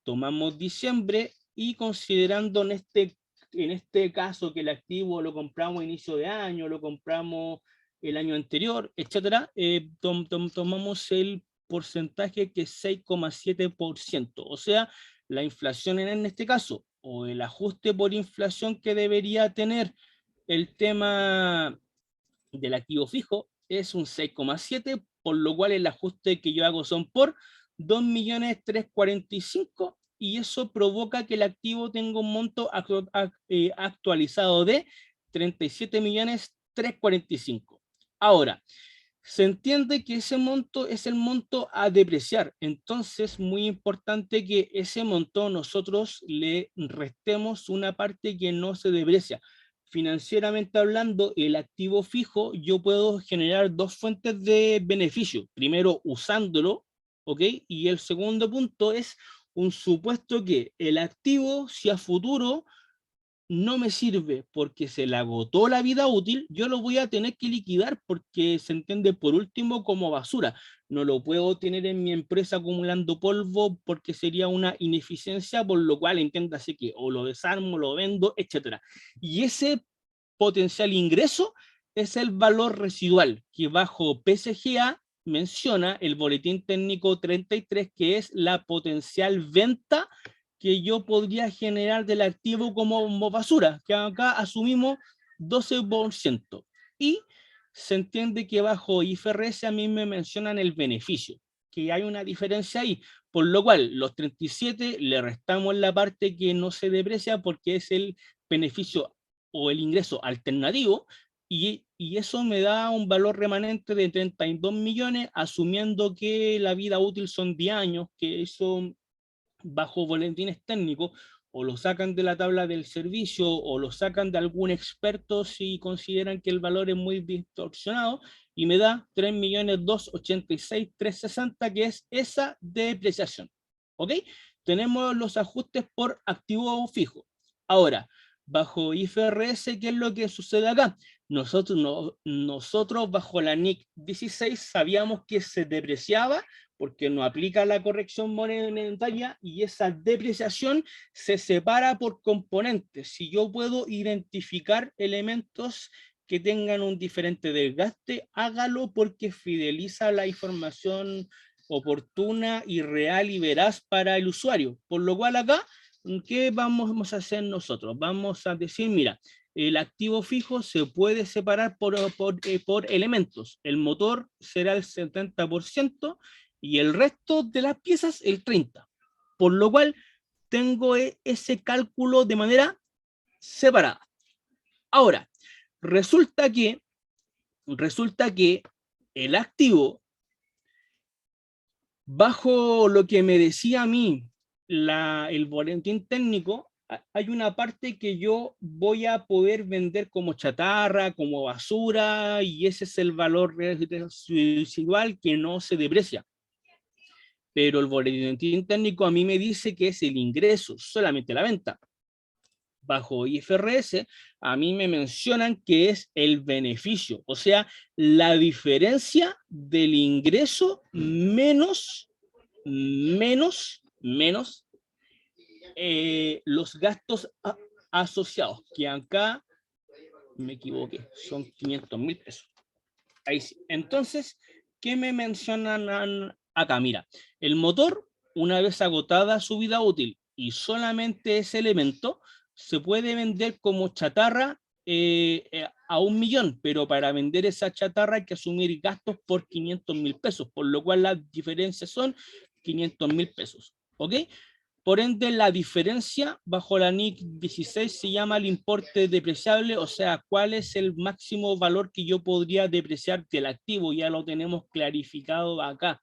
tomamos diciembre y considerando en este caso que el activo lo compramos a inicio de año, lo compramos el año anterior, etcétera, tomamos el porcentaje que es 6,7%, o sea, la inflación en este caso, o el ajuste por inflación que debería tener el tema del activo fijo es un 6,7, por lo cual el ajuste que yo hago son por 2.345.000 y eso provoca que el activo tenga un monto actualizado de 37.345.000. Ahora, se entiende que ese monto es el monto a depreciar, entonces muy importante que ese monto nosotros le restemos una parte que no se deprecia. Financieramente hablando, el activo fijo, yo puedo generar dos fuentes de beneficio. Primero, usándolo, ¿ok? Y el segundo punto es un supuesto que el activo, si a futuro no me sirve porque se le agotó la vida útil, yo lo voy a tener que liquidar porque se entiende por último como basura. No lo puedo tener en mi empresa acumulando polvo porque sería una ineficiencia, por lo cual entiéndase que o lo desarmo, lo vendo, etcétera. Y ese potencial ingreso es el valor residual que bajo PSGA menciona el boletín técnico 33, que es la potencial venta que yo podría generar del activo como basura, que acá asumimos 12%. Y se entiende que bajo IFRS a mí me mencionan el beneficio, que hay una diferencia ahí, por lo cual los 37 le restamos la parte que no se deprecia porque es el beneficio o el ingreso alternativo, y eso me da un valor remanente de 32 millones, asumiendo que la vida útil son 10 años, que eso bajo boletines técnicos, o lo sacan de la tabla del servicio, o lo sacan de algún experto si consideran que el valor es muy distorsionado, y me da 3.286.360, que es esa depreciación. ¿Ok? Tenemos los ajustes por activo fijo. Ahora, bajo IFRS, ¿qué es lo que sucede acá? Nosotros bajo la NIC 16 sabíamos que se depreciaba porque no aplica la corrección monetaria y esa depreciación se separa por componentes. Si yo puedo identificar elementos que tengan un diferente desgaste, hágalo porque fideliza la información oportuna y real y veraz para el usuario. Por lo cual acá, ¿qué vamos a hacer nosotros? Vamos a decir, mira, el activo fijo se puede separar por elementos. El motor será el 70%, y el resto de las piezas el 30%. Por lo cual tengo ese cálculo de manera separada. Ahora, resulta que el activo, bajo lo que me decía a mí el boletín técnico, hay una parte que yo voy a poder vender como chatarra, como basura, y ese es el valor residual que no se deprecia. Pero el boletín técnico a mí me dice que es el ingreso, solamente la venta. Bajo IFRS, a mí me mencionan que es el beneficio, o sea, la diferencia del ingreso menos los gastos asociados, que acá me equivoqué, son 500.000 pesos. Ahí sí. Entonces, ¿qué me mencionan acá? Mira, el motor, una vez agotada su vida útil y solamente ese elemento, se puede vender como chatarra a 1.000.000, pero para vender esa chatarra hay que asumir gastos por 500.000 pesos, por lo cual las diferencias son 500.000 pesos. ¿Ok? Por ende, la diferencia bajo la NIC 16 se llama el importe depreciable, o sea, cuál es el máximo valor que yo podría depreciar del activo, ya lo tenemos clarificado acá.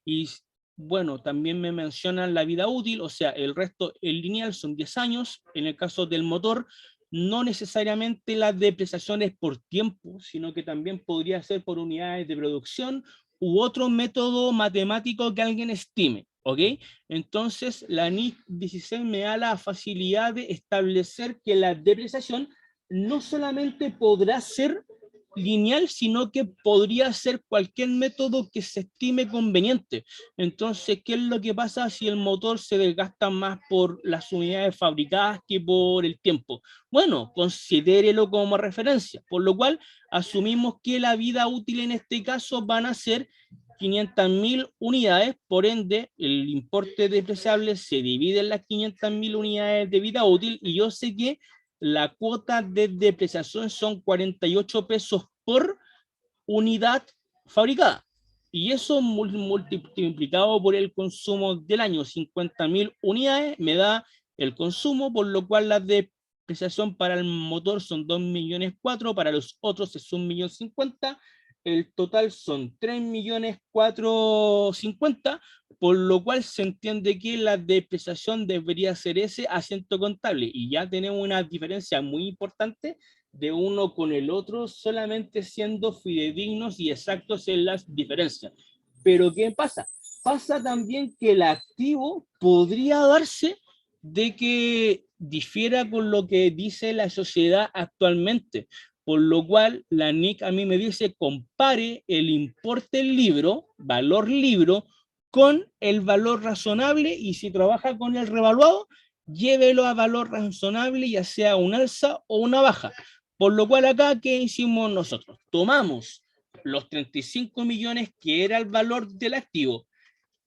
Y bueno, también me mencionan la vida útil, o sea, el resto, el lineal son 10 años, en el caso del motor, no necesariamente la depreciación es por tiempo, sino que también podría ser por unidades de producción u otro método matemático que alguien estime. ¿Ok? Entonces, la NIC 16 me da la facilidad de establecer que la depreciación no solamente podrá ser lineal, sino que podría ser cualquier método que se estime conveniente. Entonces, ¿qué es lo que pasa si el motor se desgasta más por las unidades fabricadas que por el tiempo? Bueno, considérelo como referencia, por lo cual asumimos que la vida útil en este caso van a ser 500.000 unidades, por ende, el importe depreciable se divide en las 500.000 unidades de vida útil, y yo sé que la cuota de depreciación son 48 pesos por unidad fabricada. Y eso multiplicado por el consumo del año, 50.000 unidades, me da el consumo, por lo cual la depreciación para el motor son 2.400.000, para los otros es 1.050.000, el total son 3.450.000, por lo cual se entiende que la depreciación debería ser ese asiento contable, y ya tenemos una diferencia muy importante de uno con el otro, solamente siendo fidedignos y exactos en las diferencias. Pero ¿qué pasa? Pasa también que el activo podría darse de que difiera con lo que dice la sociedad actualmente, por lo cual la NIC a mí me dice compare el importe del libro, valor libro, con el valor razonable, y si trabaja con el revaluado, llévelo a valor razonable, ya sea un alza o una baja. Por lo cual acá, ¿qué hicimos nosotros? Tomamos los 35 millones que era el valor del activo,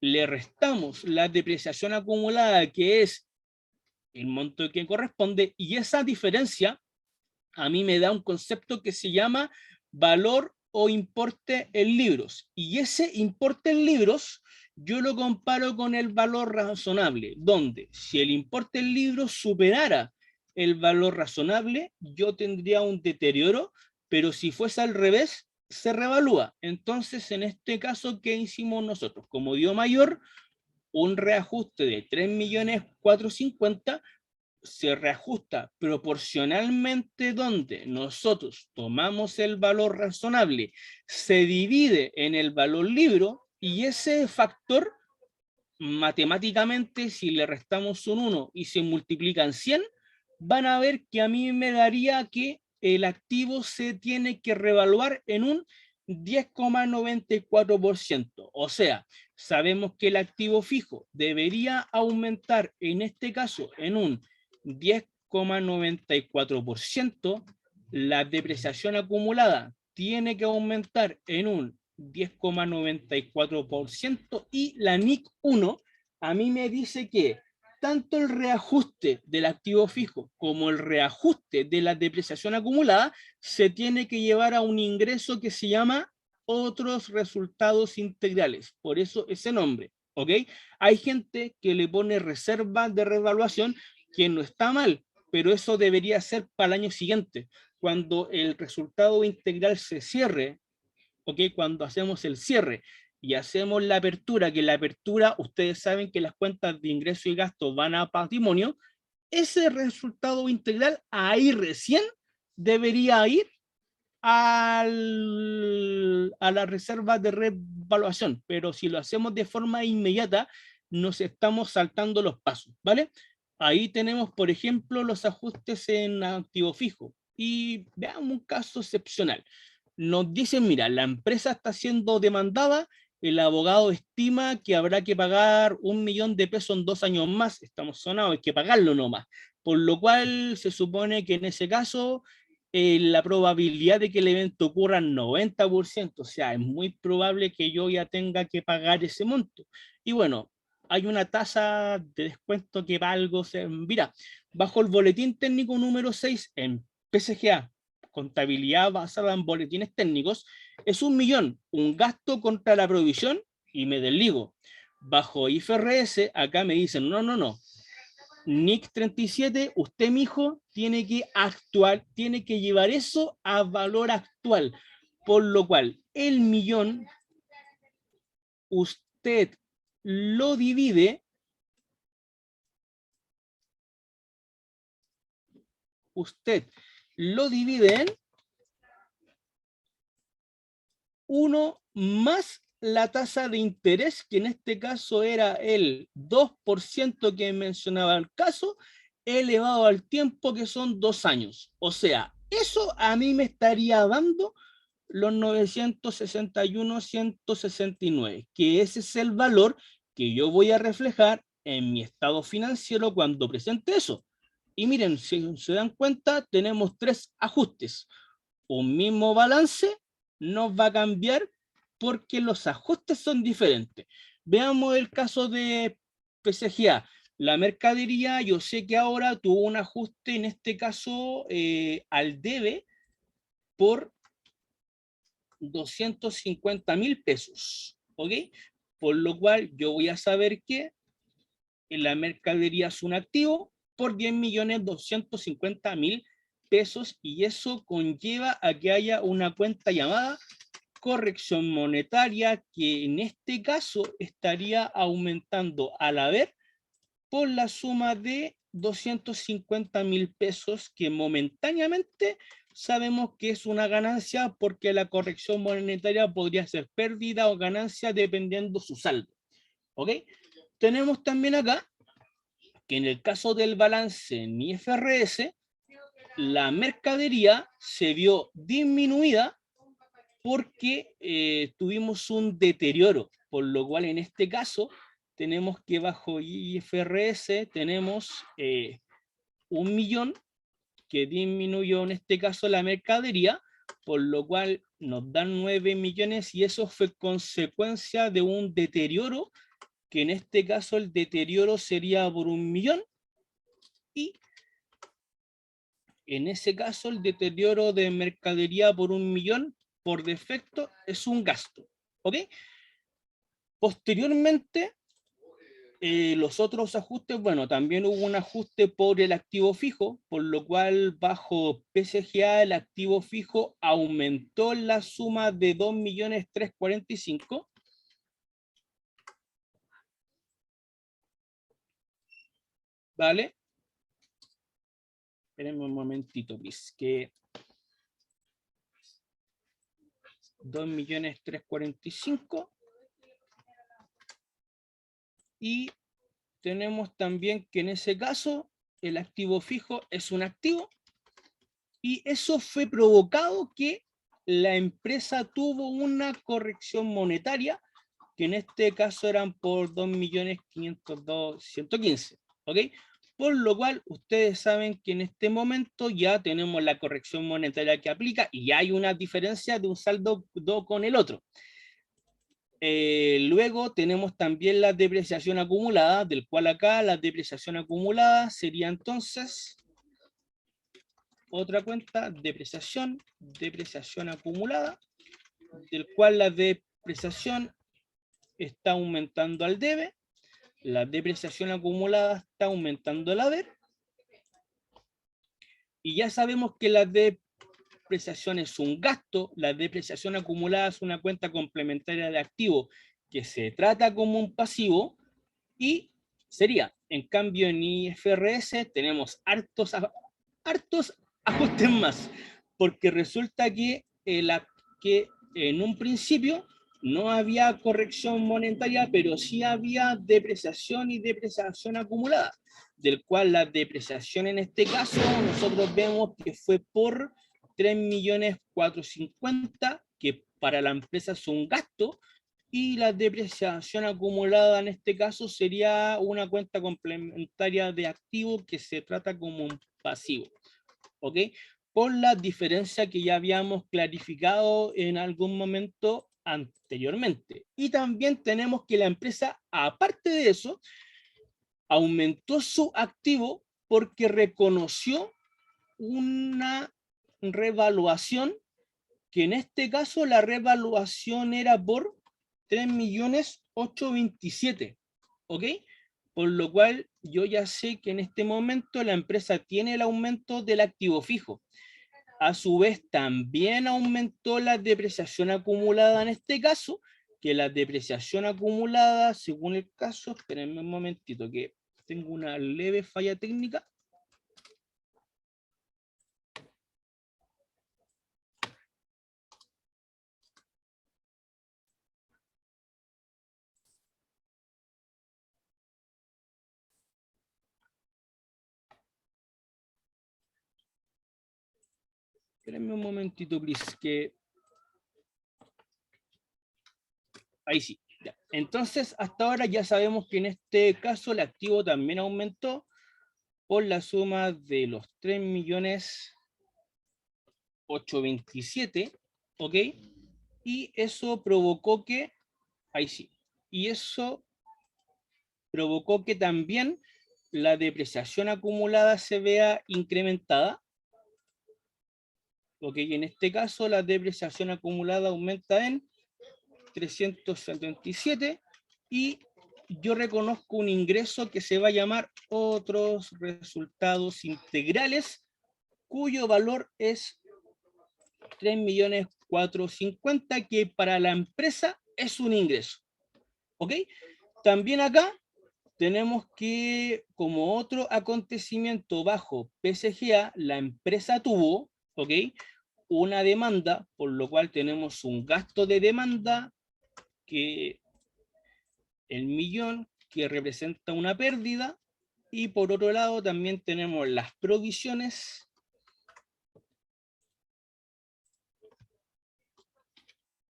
le restamos la depreciación acumulada, que es el monto que corresponde, y esa diferencia a mí me da un concepto que se llama valor o importe en libros. Y ese importe en libros yo lo comparo con el valor razonable, donde si el importe en libros superara el valor razonable, yo tendría un deterioro, pero si fuese al revés, se revalúa. Entonces, en este caso, ¿qué hicimos nosotros? Como dio mayor, un reajuste de 3.450.000 se reajusta proporcionalmente, donde nosotros tomamos el valor razonable, se divide en el valor libro, y ese factor matemáticamente, si le restamos un 1 y se multiplican 100, van a ver que a mí me daría que el activo se tiene que revaluar en un 10,94%. O sea, sabemos que el activo fijo debería aumentar en este caso en un 10,94%, la depreciación acumulada tiene que aumentar en un 10,94%, y la NIC 1 a mí me dice que tanto el reajuste del activo fijo como el reajuste de la depreciación acumulada se tiene que llevar a un ingreso que se llama otros resultados integrales, por eso ese nombre, ¿ok? Hay gente que le pone reserva de revaluación, que no está mal, pero eso debería ser para el año siguiente, cuando el resultado integral se cierre, ¿ok? Cuando hacemos el cierre y hacemos la apertura, que la apertura, ustedes saben que las cuentas de ingreso y gasto van a patrimonio, ese resultado integral ahí recién debería ir a la reserva de revaluación, pero si lo hacemos de forma inmediata, nos estamos saltando los pasos, ¿vale? Ahí tenemos, por ejemplo, los ajustes en activo fijo, y veamos un caso excepcional. Nos dicen, mira, la empresa está siendo demandada, el abogado estima que habrá que pagar 1.000.000 de pesos en 2 años más, estamos sonados, hay que pagarlo nomás, por lo cual se supone que en ese caso la probabilidad de que el evento ocurra es 90%, o sea, es muy probable que yo ya tenga que pagar ese monto. Y bueno, hay una tasa de descuento que valgo, mira, bajo el boletín técnico número 6 en PSGA, contabilidad basada en boletines técnicos, es 1.000.000, un gasto contra la provisión, y me desligo. Bajo IFRS, acá me dicen, no, no, no, NIC 37, usted, mijo, tiene que actuar, tiene que llevar eso a valor actual, por lo cual el millón usted lo divide, en 1 más la tasa de interés, que en este caso era el 2% que mencionaba el caso, elevado al tiempo, que son 2 años. O sea, eso a mí me estaría dando los 961.169, que ese es el valor que yo voy a reflejar en mi estado financiero cuando presente eso. Y miren, si se dan cuenta, tenemos 3 ajustes. Un mismo balance nos va a cambiar porque los ajustes son diferentes. Veamos el caso de PSGA. La mercadería, yo sé que ahora tuvo un ajuste, en este caso, al debe por 250.000 pesos, ¿ok? Por lo cual yo voy a saber que en la mercadería es un activo por 10.250.000 pesos, y eso conlleva a que haya una cuenta llamada corrección monetaria, que en este caso estaría aumentando al haber por la suma de 250.000 pesos, que momentáneamente sabemos que es una ganancia, porque la corrección monetaria podría ser pérdida o ganancia dependiendo su saldo. ¿Ok? Tenemos también acá que en el caso del balance en IFRS, la mercadería se vio disminuida porque tuvimos un deterioro, por lo cual en este caso tenemos que bajo IFRS tenemos 1.000.000 que disminuyó en este caso la mercadería, por lo cual nos dan 9 millones, y eso fue consecuencia de un deterioro, que en este caso el deterioro sería por 1.000.000, y en ese caso el deterioro de mercadería por 1.000.000 por defecto es un gasto. ¿Ok? Posteriormente, los otros ajustes, bueno, también hubo un ajuste por el activo fijo, por lo cual bajo PSGA el activo fijo aumentó la suma de 2.345.000. ¿Vale? Espérenme un momentito, please, que 2.345.000. Y tenemos también que en ese caso el activo fijo es un activo, y eso fue provocado que la empresa tuvo una corrección monetaria, que en este caso eran por 2.502.115, ¿ok? Por lo cual ustedes saben que en este momento ya tenemos la corrección monetaria que aplica, y hay una diferencia de un saldo con el otro. Luego tenemos también la depreciación acumulada, del cual acá la depreciación acumulada sería entonces otra cuenta, depreciación acumulada, del cual la depreciación está aumentando al debe, la depreciación acumulada está aumentando al haber, y ya sabemos que la depreciación es un gasto, la depreciación acumulada es una cuenta complementaria de activo que se trata como un pasivo, y sería, en cambio en IFRS tenemos hartos ajustes más, porque resulta que en un principio no había corrección monetaria, pero sí había depreciación y depreciación acumulada, del cual la depreciación en este caso nosotros vemos que fue por 3.450.000, que para la empresa es un gasto, y la depreciación acumulada en este caso sería una cuenta complementaria de activo que se trata como un pasivo. ¿Ok? Por la diferencia que ya habíamos clarificado en algún momento anteriormente. Y también tenemos que la empresa, aparte de eso, aumentó su activo porque reconoció una revaluación, que en este caso la revaluación era por 3.827.000, ¿ok? Por lo cual yo ya sé que en este momento la empresa tiene el aumento del activo fijo. A su vez también aumentó la depreciación acumulada en este caso, que la depreciación acumulada, según el caso, espérenme un momentito que tengo una leve falla técnica. Espérenme un momentito, please, que... Ahí sí. Ya. Entonces, hasta ahora ya sabemos que en este caso el activo también aumentó por la suma de los 3.827.000, ¿ok? Y eso provocó que... Ahí sí. Y eso provocó que también la depreciación acumulada se vea incrementada. Ok, en este caso la depreciación acumulada aumenta en 377 y yo reconozco un ingreso que se va a llamar otros resultados integrales, cuyo valor es 3.450.000, que para la empresa es un ingreso. ¿Ok? También acá tenemos que, como otro acontecimiento bajo PSGA, la empresa tuvo, ¿ok?, una demanda, por lo cual tenemos un gasto de demanda que el millón, que representa una pérdida, y por otro lado también tenemos las provisiones,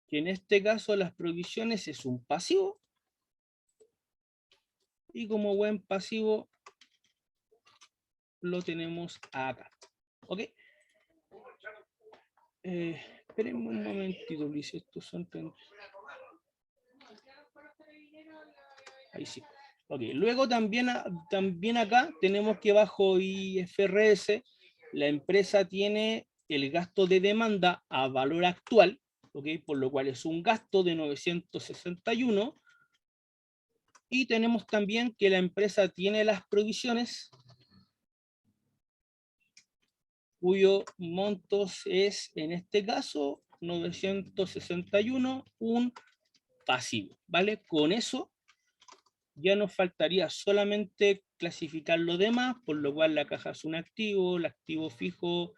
que en este caso las provisiones es un pasivo, y como buen pasivo lo tenemos acá. ¿Ok? Espérenme un momentito, Luis, estos son... Ahí sí. Ok, luego también acá tenemos que bajo IFRS la empresa tiene el gasto de demanda a valor actual, ¿ok?, por lo cual es un gasto de 961. Y tenemos también que la empresa tiene las provisiones, cuyo monto es, en este caso, 961, un pasivo, ¿vale? Con eso ya nos faltaría solamente clasificar lo demás, por lo cual la caja es un activo, el activo fijo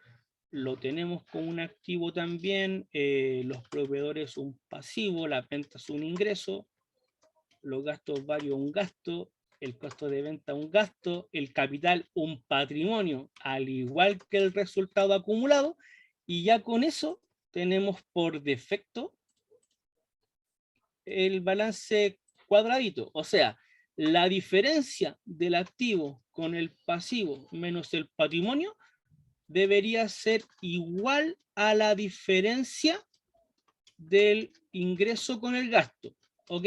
lo tenemos como un activo también, los proveedores un pasivo, la venta es un ingreso, los gastos varios un gasto, el costo de venta un gasto, el capital un patrimonio, al igual que el resultado acumulado, y ya con eso tenemos por defecto el balance cuadradito, o sea, la diferencia del activo con el pasivo menos el patrimonio debería ser igual a la diferencia del ingreso con el gasto, ¿ok?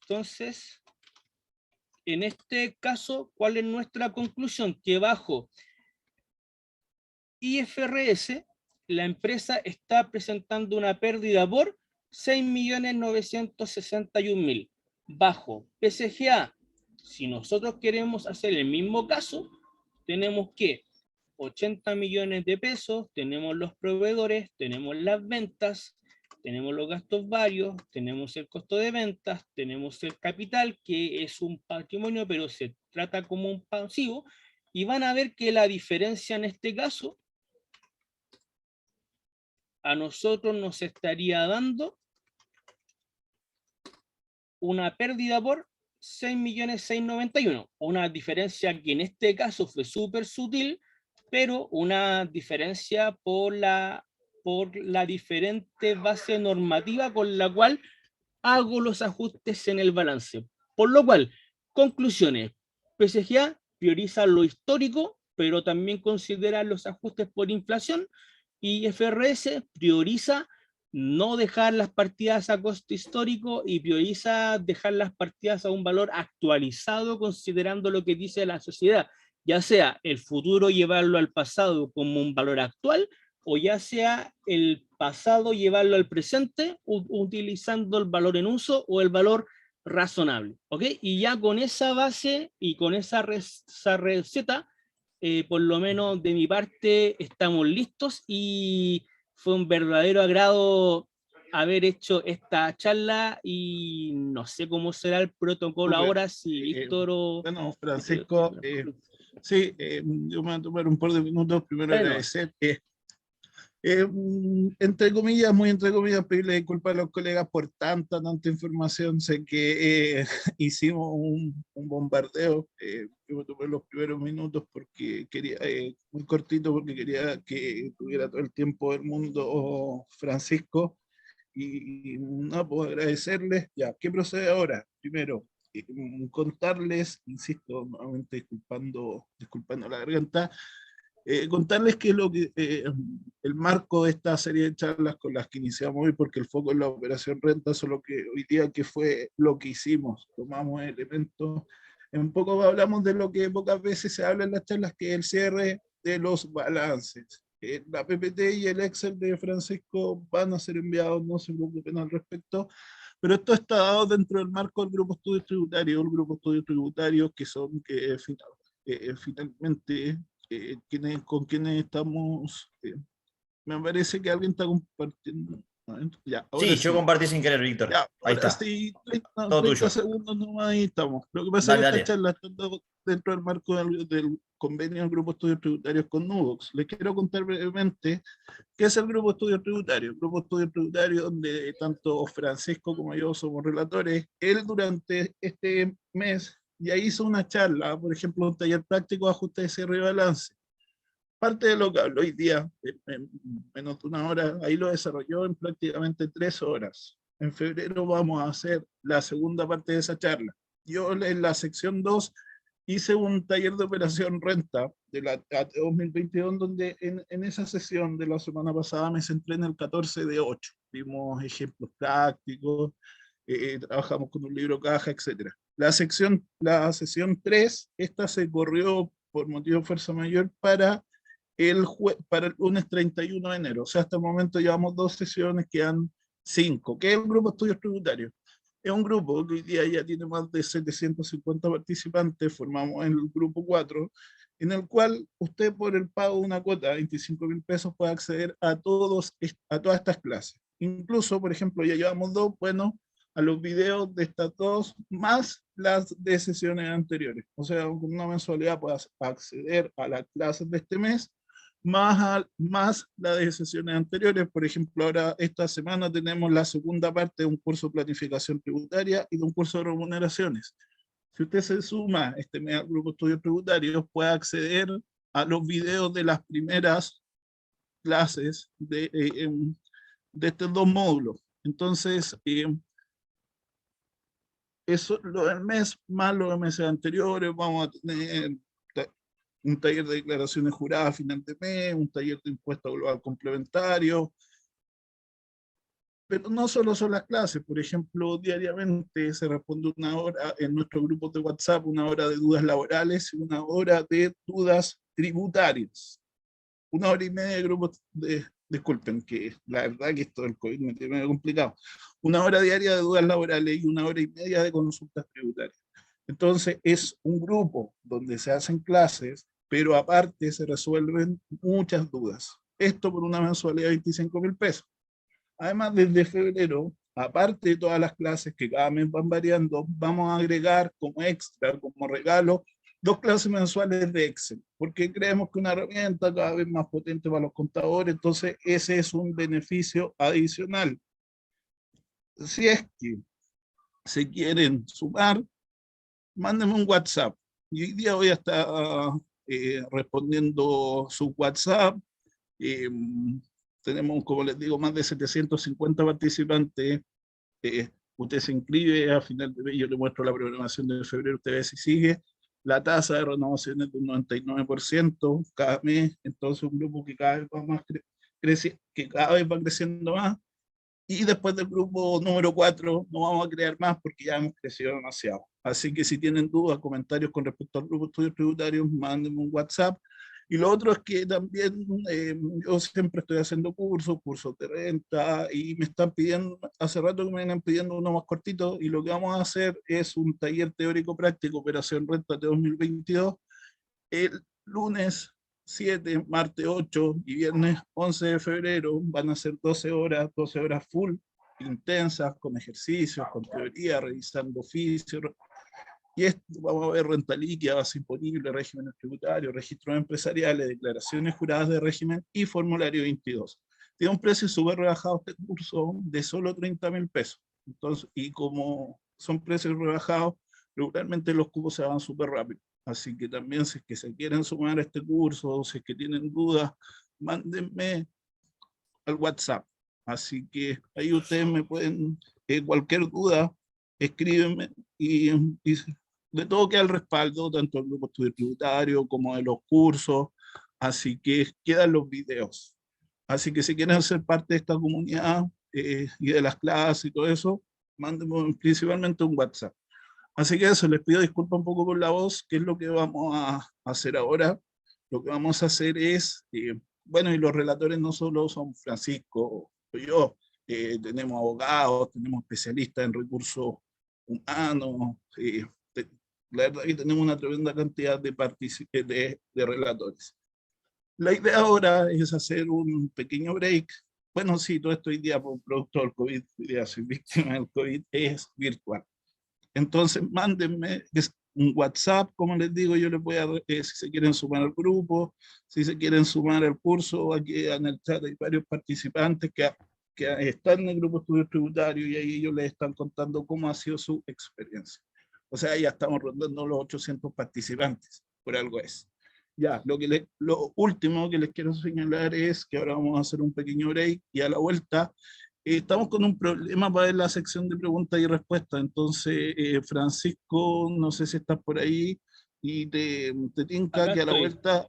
Entonces, en este caso, ¿cuál es nuestra conclusión? Que bajo IFRS, la empresa está presentando una pérdida por 6.961.000. Bajo PSGA, si nosotros queremos hacer el mismo caso, tenemos que 80 millones de pesos, tenemos los proveedores, tenemos las ventas, tenemos los gastos varios, tenemos el costo de ventas, tenemos el capital, que es un patrimonio, pero se trata como un pasivo, y van a ver que la diferencia en este caso a nosotros nos estaría dando una pérdida por 6.691.000, una diferencia que en este caso fue súper sutil, pero una diferencia por la diferente base normativa con la cual hago los ajustes en el balance. Por lo cual, conclusiones: PSGA prioriza lo histórico, pero también considera los ajustes por inflación, y IFRS prioriza no dejar las partidas a costo histórico y prioriza dejar las partidas a un valor actualizado considerando lo que dice la sociedad, ya sea el futuro llevarlo al pasado como un valor actual, o ya sea el pasado llevarlo al presente utilizando el valor en uso o el valor razonable, ¿ok? Y ya con esa base y con esa receta, por lo menos de mi parte estamos listos, y fue un verdadero agrado haber hecho esta charla, y no sé cómo será el protocolo ahora, si Víctor o... Bueno, Francisco, sí, yo me voy a tomar un par de minutos. Primero Bueno, agradecer Entre comillas, muy entre comillas, pedirle disculpas a los colegas por tanta información. Sé que hicimos un bombardeo. Yo me tomé los primeros minutos porque quería, muy cortito, porque quería que tuviera todo el tiempo del mundo Francisco. Y no, puedo agradecerles. Ya, ¿qué procede ahora? Primero, contarles, insisto, nuevamente disculpando la garganta, contarles que lo que el marco de esta serie de charlas con las que iniciamos hoy, porque el foco es la operación renta, solo que hoy día que fue lo que hicimos, tomamos elementos, un poco hablamos de lo que pocas veces se habla en las charlas, que es el cierre de los balances. La PPT y el Excel de Francisco van a ser enviados, no se preocupen al respecto, pero esto está dado dentro del marco del grupo estudios tributarios, el grupo estudios tributarios que son finalmente con quienes estamos. Me parece que alguien está compartiendo. Ya, ahora Sí, yo sí. compartí sin querer, Víctor. Ya, Ahí ahora está. sí, 30, Todo 30 tuyo. segundos nomás, ahí estamos. Lo que pasa es Dale, que esta dale. charla está dentro del marco del convenio del Grupo de Estudios Tributarios con Nubox. Les quiero contar brevemente qué es el Grupo de Estudios Tributarios. El Grupo de Estudios Tributarios, donde tanto Francisco como yo somos relatores. Él durante este mes ya hizo una charla, por ejemplo, un taller práctico de ajuste de cierre y balance. Parte de lo que habló hoy día, en menos de una hora, ahí lo desarrolló en prácticamente 3 horas. En febrero vamos a hacer la segunda parte de esa charla. Yo en la sección 2 hice un taller de operación renta de la 2022, donde en esa sesión de la semana pasada me centré en el 14 de 8. Vimos ejemplos prácticos, trabajamos con un libro caja, etc. La sesión 3, esta se corrió por motivo de fuerza mayor para el lunes 31 de enero. O sea, hasta el momento llevamos 2 sesiones, quedan 5. ¿Qué es el grupo de estudios tributarios? Es un grupo que hoy día ya tiene más de 750 participantes, formamos el grupo 4, en el cual usted por el pago de una cuota de 25.000 pesos puede acceder a todas estas clases. Incluso, por ejemplo, ya llevamos 2, bueno, a los videos de estas 2, más las de sesiones anteriores. O sea, con una mensualidad puedes acceder a las clases de este mes más la de sesiones anteriores. Por ejemplo, ahora esta semana tenemos la segunda parte de un curso de planificación tributaria y de un curso de remuneraciones. Si usted se suma este mes al grupo de estudios tributarios, puede acceder a los videos de las primeras clases de estos 2 módulos. Entonces, eso lo del mes más los meses anteriores. Vamos a tener un taller de declaraciones juradas a final de mes, un taller de impuesto global complementario, pero no solo son las clases. Por ejemplo, diariamente se responde una hora en nuestro grupo de WhatsApp, una hora de dudas laborales y una hora de dudas tributarias. 1 hora y media de grupos disculpen, que la verdad que esto del COVID me tiene medio complicado. 1 hora diaria de dudas laborales y 1 hora y media de consultas tributarias. Entonces es un grupo donde se hacen clases, pero aparte se resuelven muchas dudas. Esto por una mensualidad de 25.000 pesos. Además, desde febrero, aparte de todas las clases que cada mes van variando, vamos a agregar como extra, como regalo, 2 clases mensuales de Excel, porque creemos que una herramienta cada vez más potente para los contadores. Entonces ese es un beneficio adicional. Si es que se quieren sumar, mándenme un WhatsApp. Y hoy día voy a estar respondiendo su WhatsApp. Eh, Tenemos, como les digo, más de 750 participantes. Usted se inscribe, a final de mes yo le muestro la programación de febrero, usted ve si sigue. La tasa de renovación es de un 99% cada mes. Entonces un grupo que cada vez va más que cada vez va creciendo más. Y después del grupo número 4 no vamos a crear más porque ya hemos crecido demasiado. Así que si tienen dudas, comentarios con respecto al grupo de estudios tributarios, mándenme un WhatsApp. Y lo otro es que también yo siempre estoy haciendo cursos de renta, y me están pidiendo, hace rato que me vienen pidiendo uno más cortito, y lo que vamos a hacer es un taller teórico práctico, Operación Renta de 2022, el lunes 7, martes 8 y viernes 11 de febrero. Van a ser 12 horas full, intensas, con ejercicios, con teoría, revisando oficios. Y esto, vamos a ver renta líquida, base imponible, régimen tributario, registros empresariales, declaraciones juradas de régimen y formulario 22. tiene un precio súper rebajado este curso de solo 30.000 pesos. Entonces, y como son precios rebajados, regularmente los cupos se van súper rápido. Así que también si es que se quieren sumar a este curso o si es que tienen dudas, mándenme al WhatsApp. Así que ahí ustedes me pueden, cualquier duda, escríbenme y de todo queda el respaldo, tanto del grupo estudio tributario como de los cursos. Así que quedan los videos. Así que si quieren ser parte de esta comunidad y de las clases y todo eso, mándenme principalmente un WhatsApp. Así que eso, les pido disculpas un poco por la voz, que es lo que vamos a hacer ahora. Lo que vamos a hacer es, bueno, y los relatores no solo son Francisco o yo, tenemos abogados, tenemos especialistas en recursos humanos, la verdad que tenemos una tremenda cantidad de relatores. La idea ahora es hacer un pequeño break. Bueno, sí, todo esto hoy día por producto del COVID, hoy día soy víctima del COVID, es virtual. Entonces, mándenme un WhatsApp, como les digo, yo les voy a, si se quieren sumar al grupo, si se quieren sumar al curso, aquí en el chat hay varios participantes que están en el grupo estudio tributario y ahí ellos les están contando cómo ha sido su experiencia. O sea, ya estamos rondando los 800 participantes, por algo es. Ya, lo último que les quiero señalar es que ahora vamos a hacer un pequeño break y a la vuelta estamos con un problema para ver la sección de preguntas y respuestas. Entonces, Francisco, no sé si estás por ahí y te tinca Acá que a la estoy. vuelta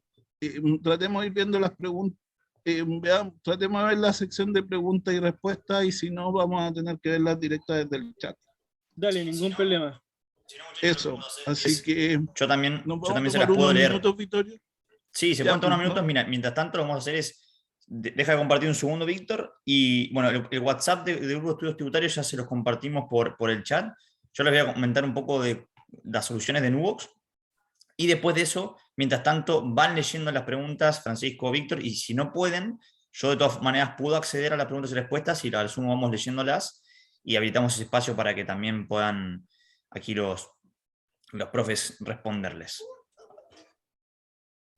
tratemos de ir viendo las preguntas. Tratemos de ver la sección de preguntas y respuestas y si no, vamos a tener que verlas directas desde el chat. Dale, ningún problema. Eso, así que Yo también nos vamos a se las tomar puedo unos leer. minutos, Vittorio. Sí, se Ya, pueden tomar pues, unos minutos. ¿no? Mira, mientras tanto, lo que vamos a hacer es, deja de compartir un segundo, Víctor, y bueno, el WhatsApp de Grupo de Estudios Tributarios ya se los compartimos por el chat. Yo les voy a comentar un poco de las soluciones de Nubox, y después de eso, mientras tanto, van leyendo las preguntas Francisco o Víctor, y si no pueden, yo de todas maneras puedo acceder a las preguntas y respuestas, y al sumo vamos leyéndolas, y habilitamos ese espacio para que también puedan aquí los profes responderles.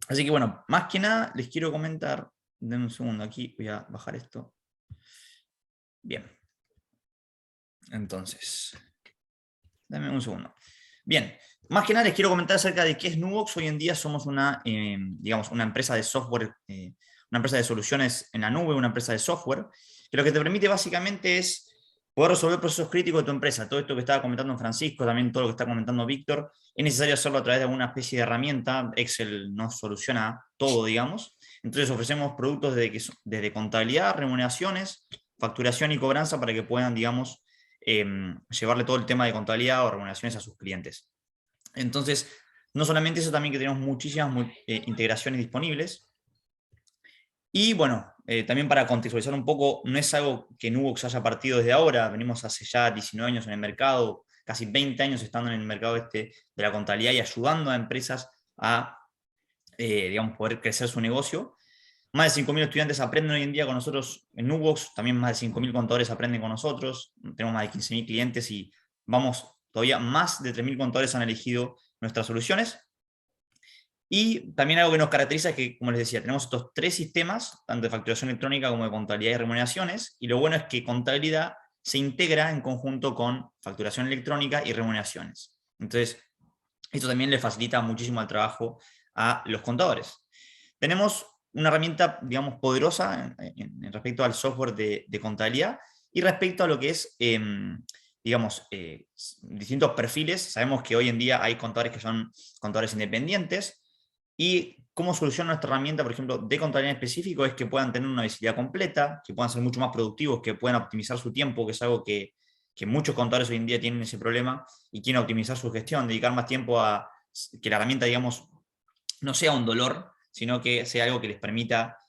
Así que bueno, más que nada les quiero comentar, denme un segundo aquí, voy a bajar esto. Bien. Entonces, dame un segundo. Bien, más que nada les quiero comentar acerca de qué es Nubox. Hoy en día somos digamos, una empresa de software, una empresa de soluciones en la nube, una empresa de software, que lo que te permite básicamente es poder resolver procesos críticos de tu empresa. Todo esto que estaba comentando Francisco, también todo lo que está comentando Víctor, es necesario hacerlo a través de alguna especie de herramienta. Excel no soluciona todo, digamos. Entonces ofrecemos productos desde contabilidad, remuneraciones, facturación y cobranza para que puedan, digamos, llevarle todo el tema de contabilidad o remuneraciones a sus clientes. Entonces, no solamente eso, también que tenemos muchísimas integraciones disponibles. Y bueno, también para contextualizar un poco, no es algo que Nubox haya partido desde ahora, venimos hace ya 19 años en el mercado, casi 20 años estando en el mercado de la contabilidad y ayudando a empresas a, digamos, poder crecer su negocio. Más de 5.000 estudiantes aprenden hoy en día con nosotros en Nubox, también más de 5.000 contadores aprenden con nosotros, tenemos más de 15.000 clientes y vamos, todavía más de 3.000 contadores han elegido nuestras soluciones. Y también algo que nos caracteriza es que, como les decía, tenemos estos 3 sistemas, tanto de facturación electrónica como de contabilidad y remuneraciones, y lo bueno es que contabilidad se integra en conjunto con facturación electrónica y remuneraciones. Entonces, esto también le facilita muchísimo el trabajo a los contadores. Tenemos una herramienta, digamos, poderosa en respecto al software de contabilidad y respecto a lo que es, digamos, distintos perfiles. Sabemos que hoy en día hay contadores que son contadores independientes, y cómo soluciona nuestra herramienta, por ejemplo, de contabilidad en específico, es que puedan tener una visibilidad completa, que puedan ser mucho más productivos, que puedan optimizar su tiempo, que es algo que muchos contadores hoy en día tienen ese problema y quieren optimizar su gestión, dedicar más tiempo a que la herramienta, digamos, no sea un dolor, sino que sea algo que les permita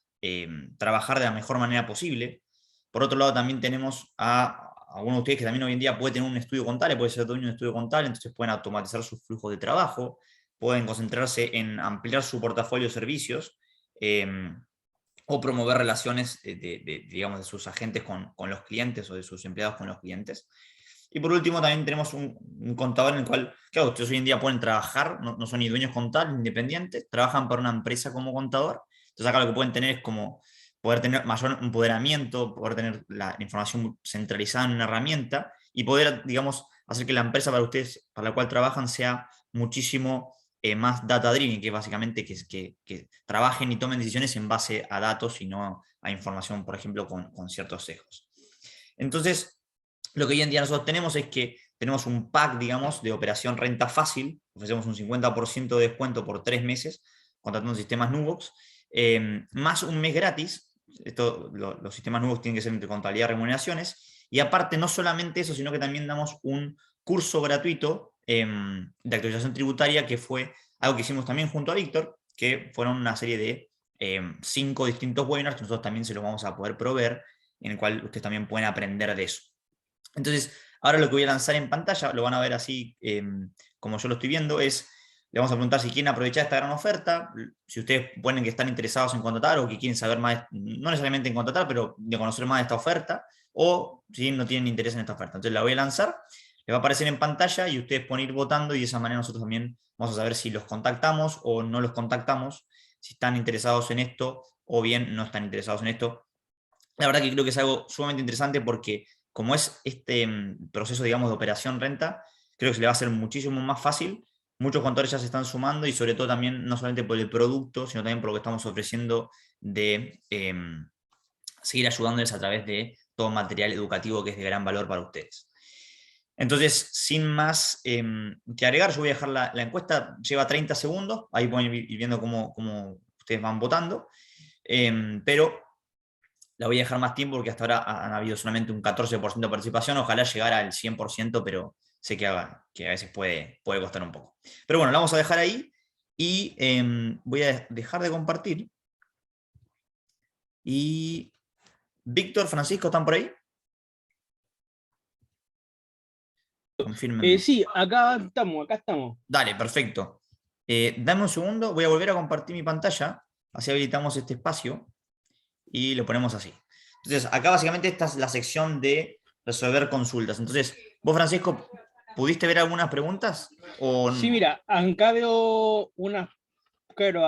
trabajar de la mejor manera posible. Por otro lado, también tenemos a algunos de ustedes que también hoy en día puede tener un estudio contable, puede ser dueño de un estudio contable, entonces pueden automatizar sus flujos de trabajo, pueden concentrarse en ampliar su portafolio de servicios o promover relaciones digamos, de sus agentes con los clientes o de sus empleados con los clientes. Y por último también tenemos un contador en el cual, claro, ustedes hoy en día pueden trabajar, no son ni dueños contables, independientes, trabajan para una empresa como contador. Entonces acá lo que pueden tener es como poder tener mayor empoderamiento, poder tener la información centralizada en una herramienta y poder, digamos, hacer que la empresa para ustedes, para la cual trabajan, sea muchísimo más data-driven, que básicamente que trabajen y tomen decisiones en base a datos y no a información, por ejemplo, con ciertos sesgos. Entonces, lo que hoy en día nosotros tenemos es que tenemos un pack, digamos, de operación renta fácil, ofrecemos un 50% de descuento por 3 meses, contratando sistemas Nubox, más un mes gratis. Los sistemas nuevos tienen que ser entre contabilidad y remuneraciones, y aparte no solamente eso, sino que también damos un curso gratuito de actualización tributaria, que fue algo que hicimos también junto a Víctor, que fueron una serie de 5 distintos webinars que nosotros también se los vamos a poder proveer, en el cual ustedes también pueden aprender de eso. Entonces, ahora lo que voy a lanzar en pantalla, lo van a ver así como yo lo estoy viendo, es, le vamos a preguntar si quieren aprovechar esta gran oferta, si ustedes ponen que están interesados en contratar o que quieren saber más, no necesariamente en contratar, pero de conocer más de esta oferta, o si no tienen interés en esta oferta. Entonces la voy a lanzar, les va a aparecer en pantalla y ustedes pueden ir votando, y de esa manera nosotros también vamos a saber si los contactamos o no los contactamos, si están interesados en esto o bien no están interesados en esto. La verdad que creo que es algo sumamente interesante porque como es este proceso, digamos, de operación renta, creo que se le va a hacer muchísimo más fácil. Muchos contadores ya se están sumando, y sobre todo también, no solamente por el producto, sino también por lo que estamos ofreciendo de seguir ayudándoles a través de todo material educativo que es de gran valor para ustedes. Entonces, sin más que agregar, yo voy a dejar la encuesta, lleva 30 segundos, ahí pueden ir viendo cómo ustedes van votando, pero la voy a dejar más tiempo porque hasta ahora han habido solamente un 14% de participación, ojalá llegara al 100%, pero sé que a veces puede costar un poco. Pero bueno, la vamos a dejar ahí y voy a dejar de compartir. Y Víctor, Francisco, ¿están por ahí? Confírmenme. Sí, acá estamos. Dale, perfecto. Dame un segundo, voy a volver a compartir mi pantalla, así habilitamos este espacio y lo ponemos así. Entonces, acá básicamente esta es la sección de resolver consultas. Entonces, vos, Francisco, ¿pudiste ver algunas preguntas? Sí, mira, acá veo unas, claro,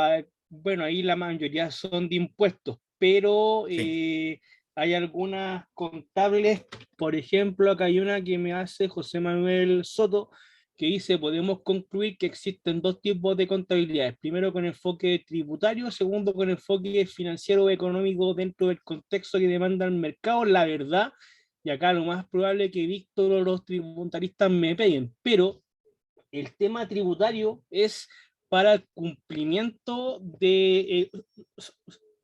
bueno, ahí la mayoría son de impuestos, pero Sí. hay algunas contables. Por ejemplo, acá hay una que me hace José Manuel Soto, que dice: podemos concluir que existen dos tipos de contabilidades: primero con enfoque tributario, segundo con enfoque financiero o económico dentro del contexto que demanda el mercado. La verdad, y acá lo más probable es que Víctor o los tributaristas me peguen, pero el tema tributario es para el cumplimiento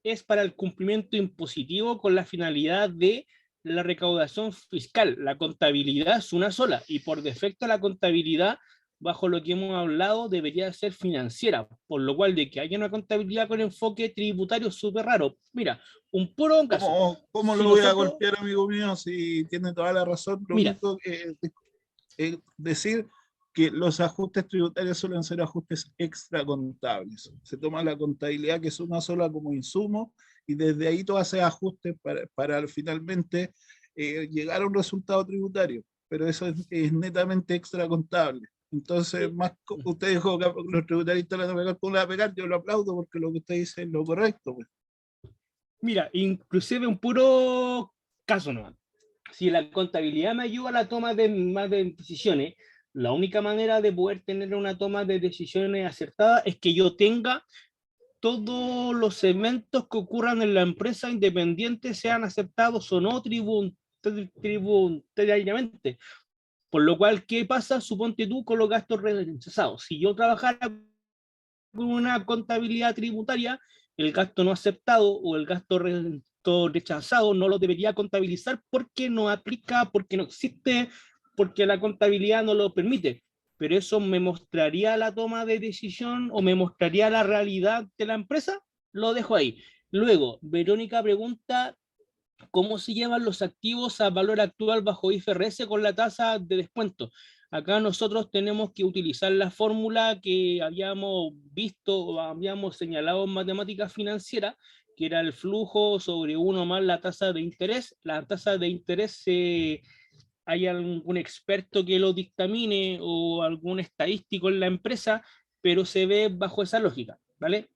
es para el cumplimiento impositivo con la finalidad de la recaudación fiscal. La contabilidad es una sola, y por defecto la contabilidad, bajo lo que hemos hablado, debería ser financiera, por lo cual de que haya una contabilidad con enfoque tributario es súper raro. Mira, un puro caso. ¿Cómo Si lo voy a nosotros, golpear, amigo mío, si tiene toda la razón? Lo mira, único que es decir que los ajustes tributarios suelen ser ajustes extracontables. Se toma la contabilidad, que es una sola, como insumo, y desde ahí tú haces ajustes para finalmente llegar a un resultado tributario. Pero eso es netamente extracontable. Entonces, usted dijo que los tributaristas le van a pegar con la pegar, yo lo aplaudo porque lo que usted dice es lo correcto. Pues. mira, inclusive un puro caso nomás. Si la contabilidad me ayuda a la toma de más de decisiones, la única manera de poder tener una toma de decisiones acertada es que yo tenga todos los eventos que ocurran en la empresa, independiente sean aceptados o no tributariamente. Por lo cual, ¿qué pasa? Suponte tú con los gastos rechazados. Si yo trabajara con una contabilidad tributaria, el gasto no aceptado o el gasto rechazado no lo debería contabilizar porque no aplica, porque no existe, porque la contabilidad no lo permite. Pero eso me mostraría la toma de decisión o me mostraría la realidad de la empresa. Lo dejo ahí. Luego, Verónica pregunta: ¿cómo se llevan los activos a valor actual bajo IFRS con la tasa de descuento? Acá nosotros tenemos que utilizar la fórmula que habíamos visto o habíamos señalado en matemáticas financieras, que era el flujo sobre 1 más la tasa de interés. La tasa de interés, hay algún experto que lo dictamine o algún estadístico en la empresa, pero se ve bajo esa lógica, ¿vale?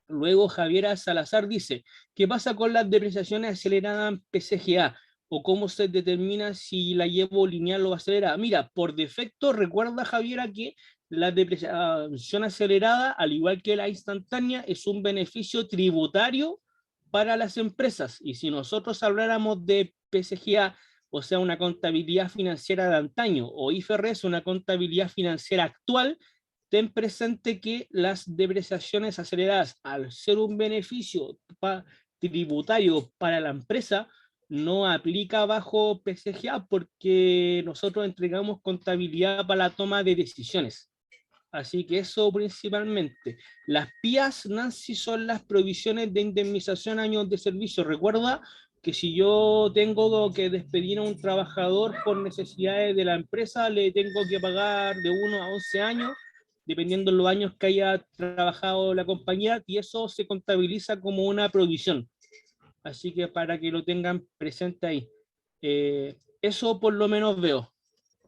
Luego Javiera Salazar dice, ¿qué pasa con las depreciaciones aceleradas en PCGA? ¿O cómo se determina si la llevo lineal o acelerada? Mira, por defecto, recuerda Javiera que la depreciación acelerada, al igual que la instantánea, es un beneficio tributario para las empresas. Y si nosotros habláramos de PCGA, o sea, una contabilidad financiera de antaño, o IFRS, una contabilidad financiera actual, ten presente que las depreciaciones aceleradas, al ser un beneficio tributario para la empresa, no aplica bajo PCGA porque nosotros entregamos contabilidad para la toma de decisiones. Así que eso principalmente. Las PIAs, Nancy, son las provisiones de indemnización a años de servicio. Recuerda que si yo tengo que despedir a un trabajador por necesidades de la empresa, le tengo que pagar de 1 a 11 años, dependiendo de los años que haya trabajado la compañía, y eso se contabiliza como una provisión. Así que para que lo tengan presente ahí. Eso por lo menos veo.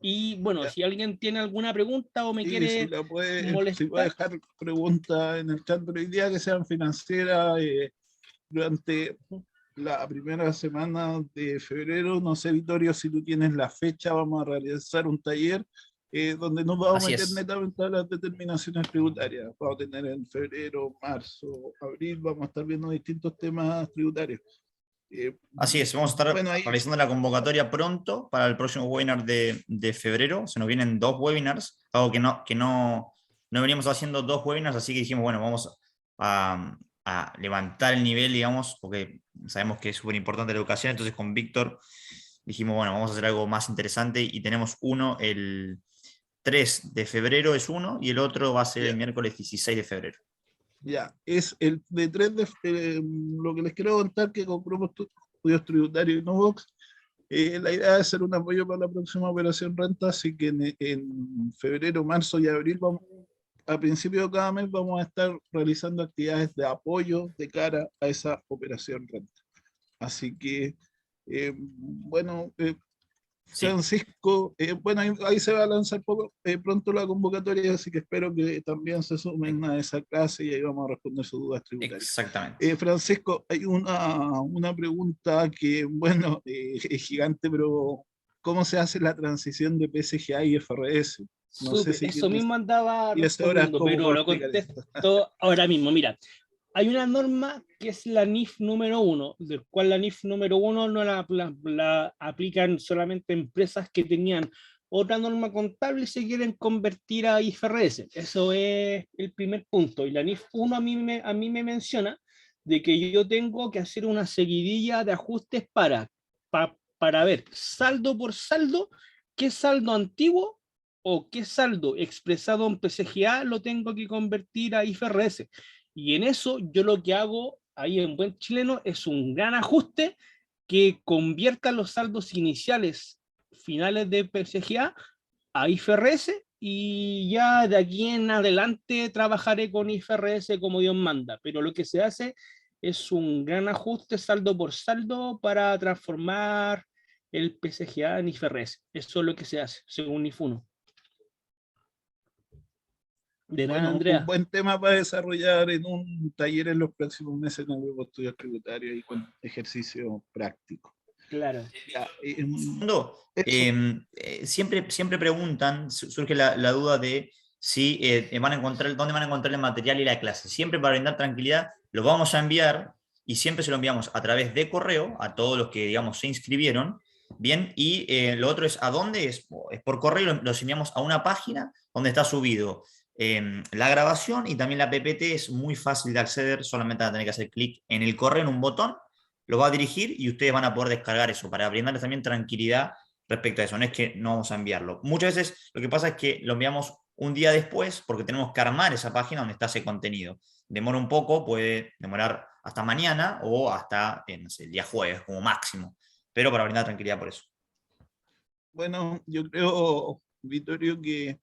Y bueno, Ya. si alguien tiene alguna pregunta o me Sí, quiere si puede molestar, dejar preguntas en el chat, pero hoy día que sean financieras, durante la primera semana de febrero, no sé, Vittorio, si tú tienes la fecha, vamos a realizar un taller donde nos vamos a Así meter es. netamente a las determinaciones tributarias. Vamos a tener en febrero, marzo, abril, vamos a estar viendo distintos temas tributarios. Así es, vamos a estar Bueno, ahí, realizando la convocatoria pronto para el próximo webinar de febrero. Se nos vienen 2 webinars, algo no veníamos haciendo 2 webinars, así que dijimos, bueno, vamos a levantar el nivel, digamos, porque sabemos que es súper importante la educación. Entonces con Víctor dijimos, bueno, vamos a hacer algo más interesante y tenemos uno el 3 de febrero es uno y el otro va a ser el ya, miércoles 16 de febrero. ya, es el de 3 de, lo que les quiero contar que con grupos estudios tributarios y Nubox, la idea es hacer un apoyo para la próxima operación renta, así que en febrero, marzo y abril, a principio de cada mes, vamos a estar realizando actividades de apoyo de cara a esa operación renta. Así que, bueno, Sí. Francisco, bueno, ahí se va a lanzar pronto la convocatoria, así que espero que también se sumen a esa clase y ahí vamos a responder sus dudas tributarias. Exactamente. Francisco, hay una pregunta que, bueno, es gigante, pero ¿cómo se hace la transición de PSGA y FRS? No sé súper, si eso tienes mismo andaba 10 horas respondiendo, como pero para lo explicar esto. contesto ahora mismo. Mira, hay una norma que es la NIF número 1, del cual la NIF número 1 no la aplican solamente empresas que tenían otra norma contable y se quieren convertir a IFRS. Eso es el primer punto. Y la NIF 1 a mí me menciona de que yo tengo que hacer una seguidilla de ajustes para ver saldo por saldo, qué saldo antiguo o qué saldo expresado en PCGA lo tengo que convertir a IFRS. Y en eso yo lo que hago ahí en buen chileno es un gran ajuste que convierta los saldos iniciales finales de PCGA a IFRS y ya de aquí en adelante trabajaré con IFRS como Dios manda. Pero lo que se hace es un gran ajuste saldo por saldo para transformar el PCGA en IFRS. Eso es lo que se hace según IFUNO. De nada, Bueno, un Andrea. buen tema para desarrollar en un taller en los próximos meses en el grupo de estudios tributarios y con ejercicio práctico. Claro. Ya, Segundo, eso, siempre preguntan, surge la duda de si van a encontrar, dónde van a encontrar el material y la clase. Siempre para brindar tranquilidad, lo vamos a enviar y siempre se lo enviamos a través de correo a todos los que, digamos, se inscribieron. Bien, y lo otro es a dónde es por correo, los enviamos a una página donde está subido la grabación y también la PPT. Es muy fácil de acceder, solamente van a tener que hacer clic en el correo, en un botón, lo va a dirigir y ustedes van a poder descargar eso para brindarles también tranquilidad respecto a eso. No es que no vamos a enviarlo. Muchas veces lo que pasa es que lo enviamos un día después porque tenemos que armar esa página donde está ese contenido. Demora un poco, puede demorar hasta mañana o hasta no sé, el día jueves como máximo, pero para brindar tranquilidad por eso. bueno, yo creo, Vittorio, que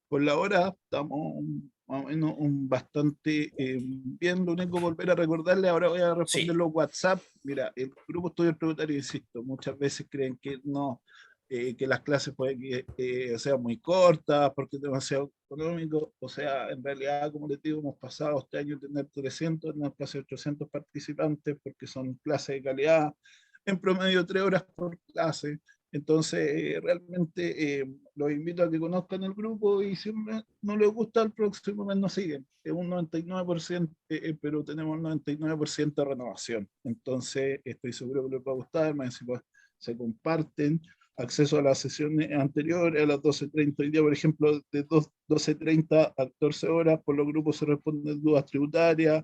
por la hora estamos más o menos bastante bien. Lo único volver a recordarle, ahora voy a responder Sí, los WhatsApp. Mira, el grupo estudio tributario, insisto, muchas veces creen que no, que las clases pueden que sean muy cortas porque es demasiado económico. O sea, en realidad, como les digo, hemos pasado este año a tener 300, en casi 800 participantes porque son clases de calidad, en promedio 3 horas por clase. Entonces, realmente los invito a que conozcan el grupo y si no les gusta, el próximo mes nos siguen. Es un 99%, pero tenemos un 99% de renovación. Entonces, estoy seguro que les va a gustar, más encima se comparten acceso a las sesiones anteriores, a las 12:30 hoy día, por ejemplo, de 12:30 a 14 horas, por los grupos se responden dudas tributarias,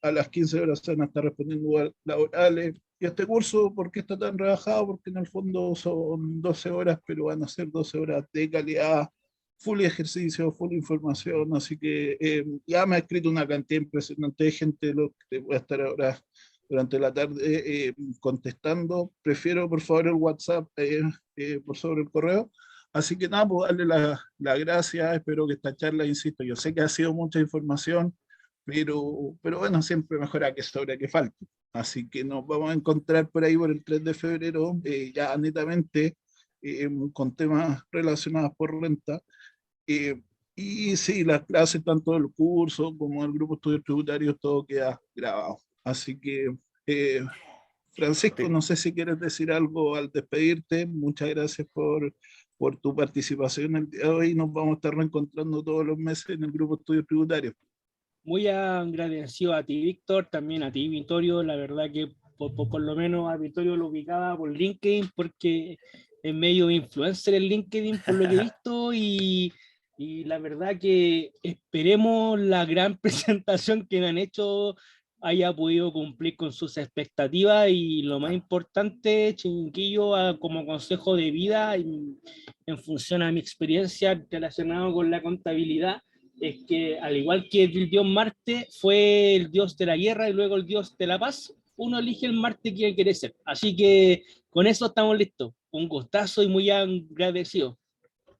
a las 15 horas se van a estar respondiendo dudas laborales. Y este curso, ¿por qué está tan rebajado? Porque en el fondo son 12 horas, pero van a ser 12 horas de calidad, full ejercicio, full información, así que ya me ha escrito una cantidad impresionante de gente, lo que voy a estar ahora durante la tarde contestando. Prefiero, por favor, el WhatsApp por sobre el correo. Así que nada, pues darle la gracias. Espero que esta charla, insisto, yo sé que ha sido mucha información, pero bueno, siempre mejora que sobre que falte. Así que nos vamos a encontrar por ahí por el 3 de febrero, ya netamente con temas relacionados por renta. Eh, y sí, las clases, tanto del curso como del grupo de estudios tributarios, todo queda grabado. Así que, Francisco, Sí. no sé si quieres decir algo al despedirte. Muchas gracias por tu participación el día de hoy. Nos vamos a estar reencontrando todos los meses en el grupo de estudios tributarios. Muy agradecido a ti, Víctor, también a ti, Vittorio. La verdad que por lo menos a Vittorio lo ubicaba por LinkedIn porque es medio influencer en LinkedIn por lo que he visto y la verdad que esperemos la gran presentación que me han hecho haya podido cumplir con sus expectativas y lo más importante, Chinquillo, como consejo de vida en función a mi experiencia relacionada con la contabilidad es que al igual que el dios Marte fue el dios de la guerra y luego el dios de la paz, uno elige el Marte que quiere ser. Así que con eso estamos listos. Un gustazo y muy agradecido.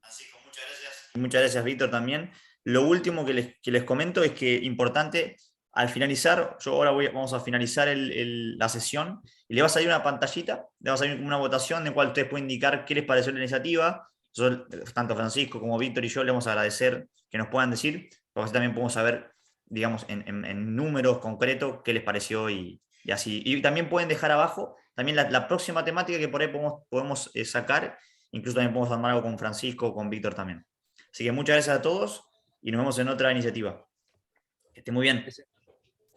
Así que muchas gracias. Muchas gracias, Víctor, también. Lo último que les comento es que importante, al finalizar, yo ahora vamos a finalizar la sesión y le va a salir una pantallita, le va a salir una votación en la cual ustedes pueden indicar qué les pareció la iniciativa. Yo, tanto Francisco como Víctor y yo le vamos a agradecer que nos puedan decir, porque así también podemos saber, digamos, en números concretos qué les pareció y así. Y también pueden dejar abajo también la próxima temática que por ahí podemos sacar. Incluso también podemos armar algo con Francisco o con Víctor también. Así que muchas gracias a todos y nos vemos en otra iniciativa. Que esté muy bien.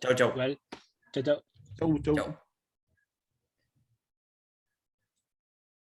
Chau, chau. Igual. Chao, chao. Chau, chau. Chau.